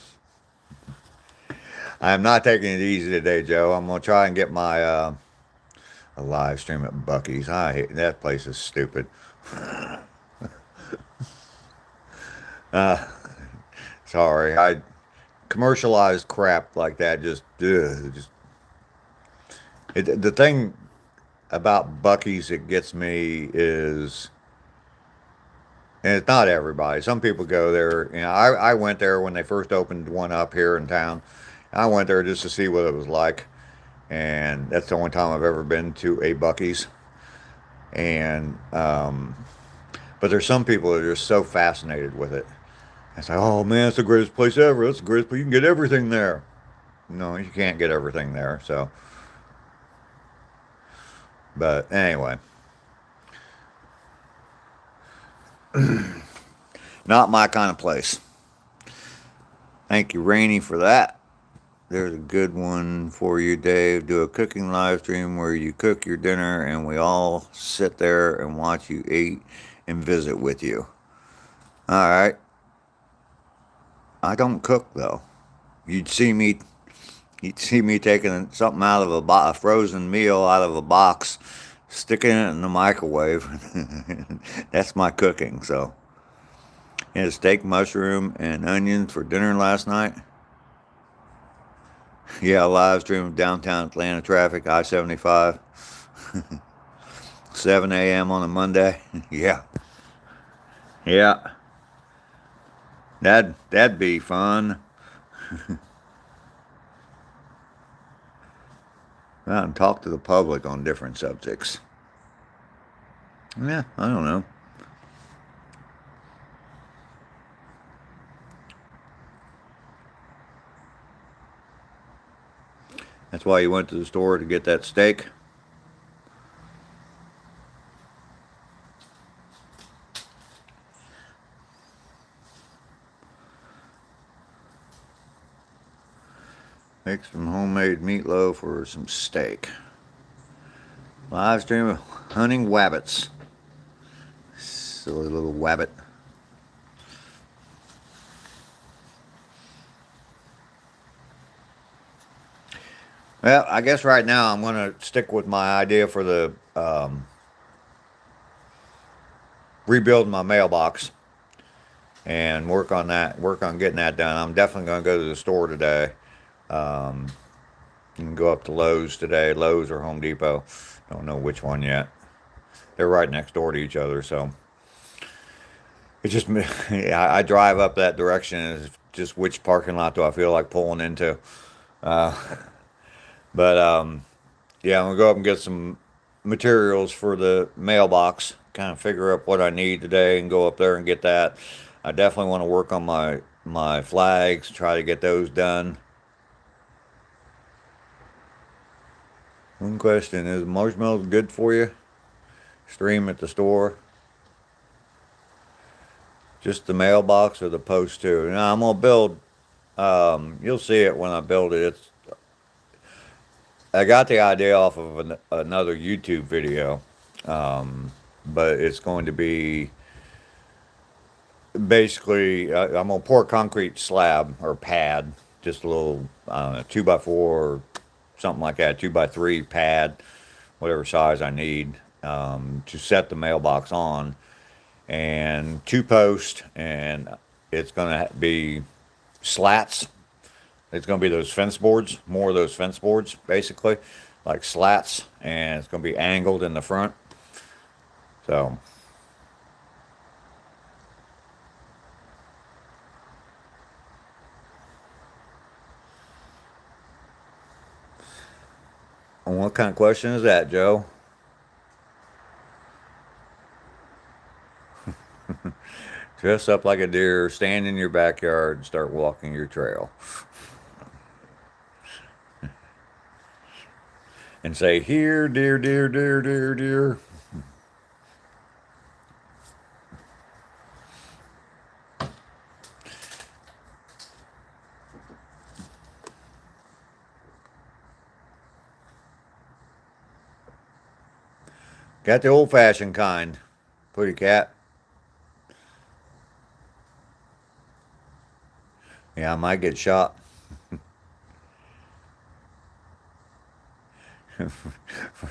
I am not taking it easy today, Joe. I'm gonna try and get my a live stream at Buc-ee's. I hate that place is stupid. Sorry, I commercialized crap like that. The thing about Buc-ee's that gets me is, and it's not everybody. Some people go there. I went there when they first opened one up here in town. I went there just to see what it was like, and that's the only time I've ever been to a Buc-ee's. And but there's some people that are just so fascinated with it. It's like, oh man, it's the greatest place ever. It's the greatest place. You can get everything there. No, you can't get everything there. So, but anyway, not my kind of place. Thank you, Rainy, for that. There's a good one for you, Dave. Do a cooking live stream where you cook your dinner and we all sit there and watch you eat and visit with you. All right. I don't cook though. You'd see me. You'd see me taking something out of a frozen meal out of a box, sticking it in the microwave. That's my cooking. So, had steak, mushroom, and onions for dinner last night. Yeah, live stream downtown Atlanta traffic, I-75. 7 a.m. on a Monday. Yeah. Yeah. That'd be fun. Out and talk to the public on different subjects. Yeah, I don't know. That's why you went to the store to get that steak. Make some homemade meatloaf or some steak. Live stream of hunting wabbits. Silly little wabbit. Well, I guess right now I'm going to stick with my idea for the rebuilding my mailbox and work on that, work on getting that done. I'm definitely going to go to the store today. You can go up to Lowe's today, Lowe's or Home Depot. Don't know which one yet. They're right next door to each other, so it's just I drive up that direction. It's just which parking lot do I feel like pulling into? Uh, but yeah, I'm gonna go up and get some materials for the mailbox. Kind of figure out what I need today and go up there and get that. I definitely want to work on my flags. Try to get those done. One question: is marshmallows good for you? Stream at the store. Just the mailbox or the post too? Now I'm gonna build. You'll see it when I build it. I got the idea off of another YouTube video, but it's going to be basically I'm gonna pour concrete slab or pad, just a little 2x4 or something like that, 2x3 pad, whatever size I need to set the mailbox on, and two posts, and it's gonna be slats. It's gonna be those fence boards, more of those fence boards, basically, like slats, and it's gonna be angled in the front. So what kind of question is that, Joe? Dress up like a deer, stand in your backyard, and start walking your trail. And say, here, dear, dear, dear, dear, dear. Got the old-fashioned kind. Pretty cat. Yeah, I might get shot.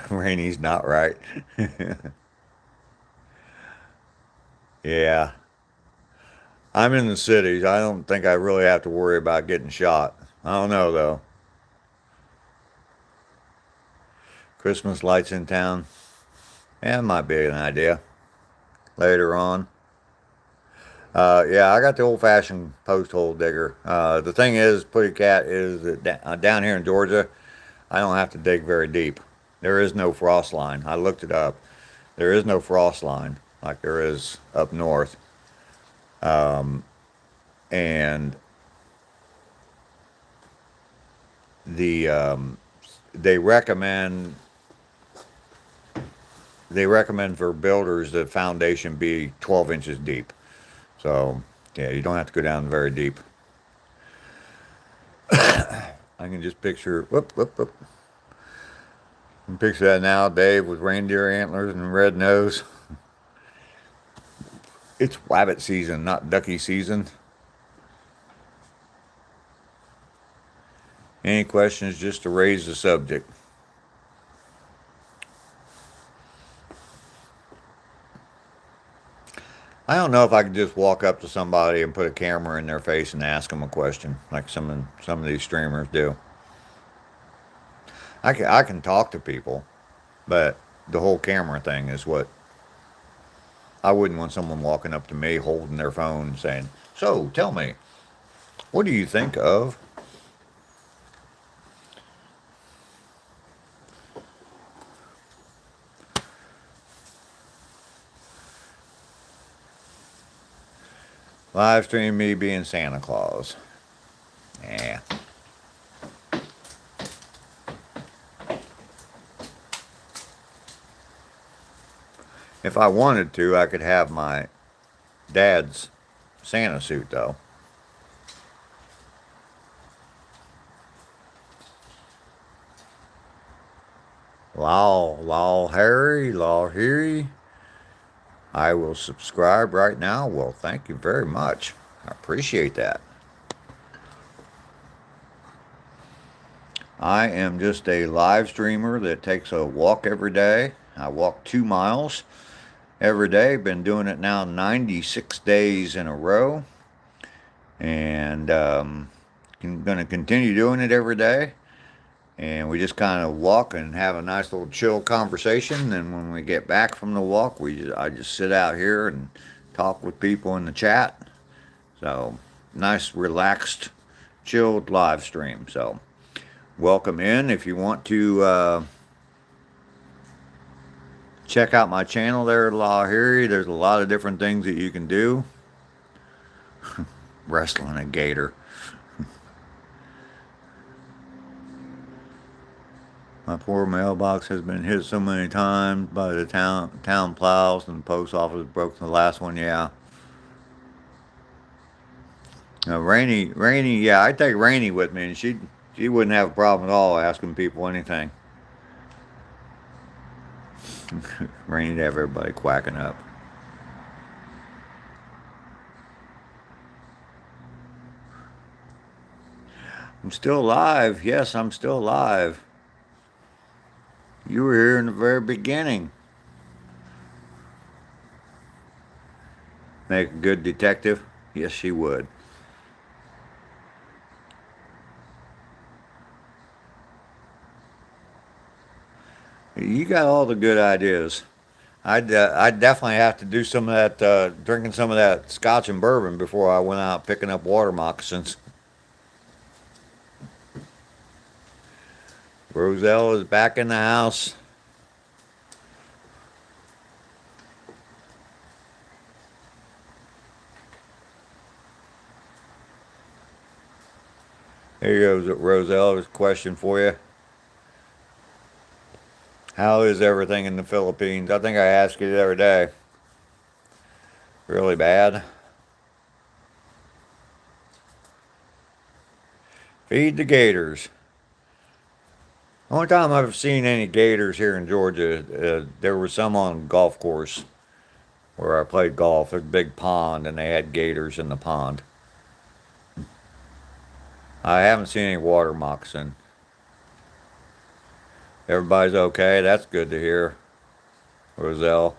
Rainy's not right. Yeah. I'm in the cities. I don't think I really have to worry about getting shot. I don't know, though. Christmas lights in town. Yeah, it might be an idea. Later on. Yeah, I got the old-fashioned post hole digger. The thing is, Pretty Cat, is that down here in Georgia, I don't have to dig very deep. There is no frost line. I looked it up. There is no frost line like there is up north. And the they recommend for builders the foundation be 12 inches deep. So yeah, you don't have to go down very deep. I can just picture, whoop, whoop, whoop. I can picture that now, Dave, with reindeer antlers and red nose. It's rabbit season, not ducky season. Any questions just to raise the subject? I don't know if I could just walk up to somebody and put a camera in their face and ask them a question like some of these streamers do. I can talk to people, but the whole camera thing is what I wouldn't want someone walking up to me holding their phone saying, "So, tell me, what do you think of?" Live stream me being Santa Claus. Yeah. If I wanted to, I could have my dad's Santa suit, though. Law, Harry. I will subscribe right now. Well, thank you very much. I appreciate that. I am just a live streamer that takes a walk every day. I walk 2 miles every day. Been doing it now 96 days in a row. And I'm going to continue doing it every day. And we just kind of walk and have a nice little chill conversation. And when we get back from the walk, I just sit out here and talk with people in the chat. So nice, relaxed, chilled live stream. So welcome in. If you want to check out my channel there at Lahiri, there's a lot of different things that you can do. Wrestling a gator. My poor mailbox has been hit so many times by the town plows, and the post office broke the last one. Yeah. Rainy. Yeah, I'd take Rainy with me, and she wouldn't have a problem at all asking people anything. Rainy to have everybody quacking up. I'm still alive. Yes, I'm still alive. You were here in the very beginning. Make a good detective? Yes, she would. You got all the good ideas. I'd definitely have to do some of that, drinking some of that scotch and bourbon before I went out picking up water moccasins. Roselle is back in the house. Here goes Roselle. There's a question for you. How is everything in the Philippines? I think I ask you the other day. Really bad. Feed the gators. The only time I've seen any gators here in Georgia, there were some on a golf course where I played golf. There's a big pond, and they had gators in the pond. I haven't seen any water moccasin. Everybody's okay. That's good to hear. Roselle.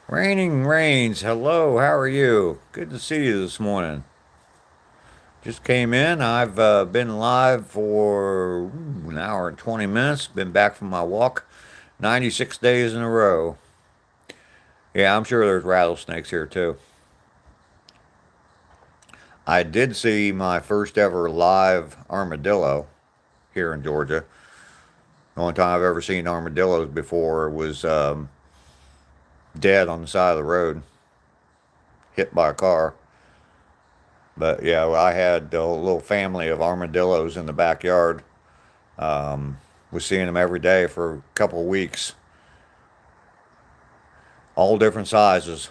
Raining rains. Hello, how are you? Good to see you this morning. Just came in. I've been live for an hour and 20 minutes. Been back from my walk 96 days in a row. Yeah, I'm sure there's rattlesnakes here too. I did see my first ever live armadillo here in Georgia. The only time I've ever seen armadillos before was dead on the side of the road, hit by a car. But yeah, I had a little family of armadillos in the backyard. Was seeing them every day for a couple of weeks. All different sizes.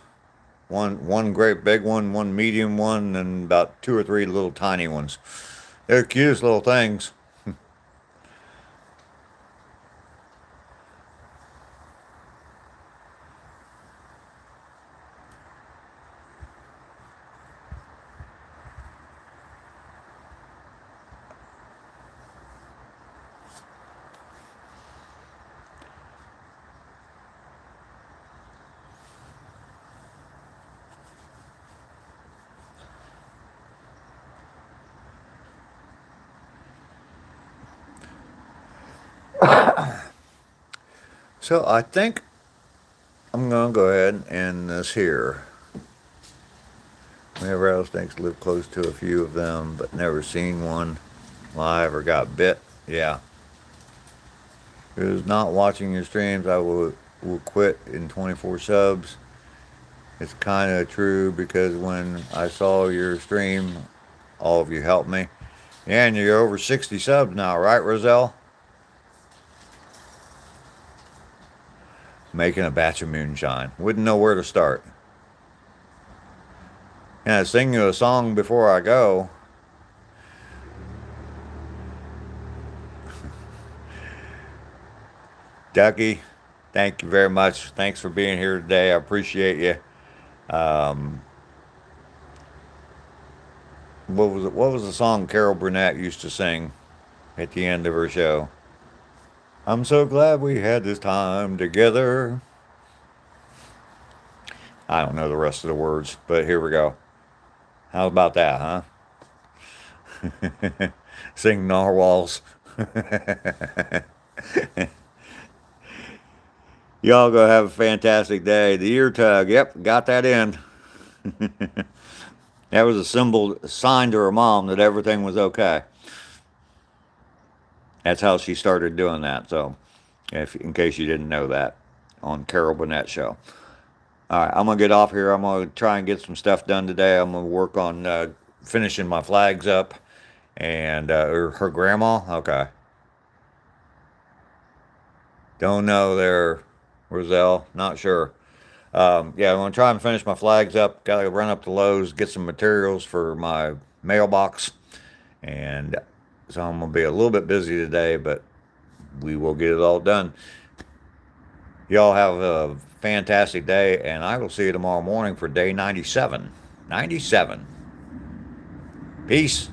One great big one medium one, and about 2 or 3 little tiny ones. They're the cutest little things. So I think I'm gonna go ahead and end this here. Whenever rattlesnakes live close to a few of them, but never seen one live or got bit. Yeah. If it is not watching your streams, I will quit in 24 subs. It's kind of true because when I saw your stream, all of you helped me. Yeah, and you're over 60 subs now, right, Roselle? Making a batch of moonshine. Wouldn't know where to start. And I sing you a song before I go. Ducky, thank you very much. Thanks for being here today. I appreciate you. What was the song Carol Burnett used to sing at the end of her show? I'm so glad we had this time together. I don't know the rest of the words, but here we go. How about that, huh? Sing narwhals. Y'all go have a fantastic day. The ear tug, yep, got that in. That was a sign to her mom that everything was okay. That's how she started doing that. So, in case you didn't know that, on Carol Burnett show. All right, I'm gonna get off here. I'm gonna try and get some stuff done today. I'm gonna work on finishing my flags up, and her grandma. Okay. Don't know there, Roselle. Not sure. Yeah, I'm gonna try and finish my flags up. Gotta run up to Lowe's, get some materials for my mailbox, and so I'm gonna be a little bit busy today, but we will get it all done. Y'all have a fantastic day, and I will see you tomorrow morning for day 97. 97. Peace.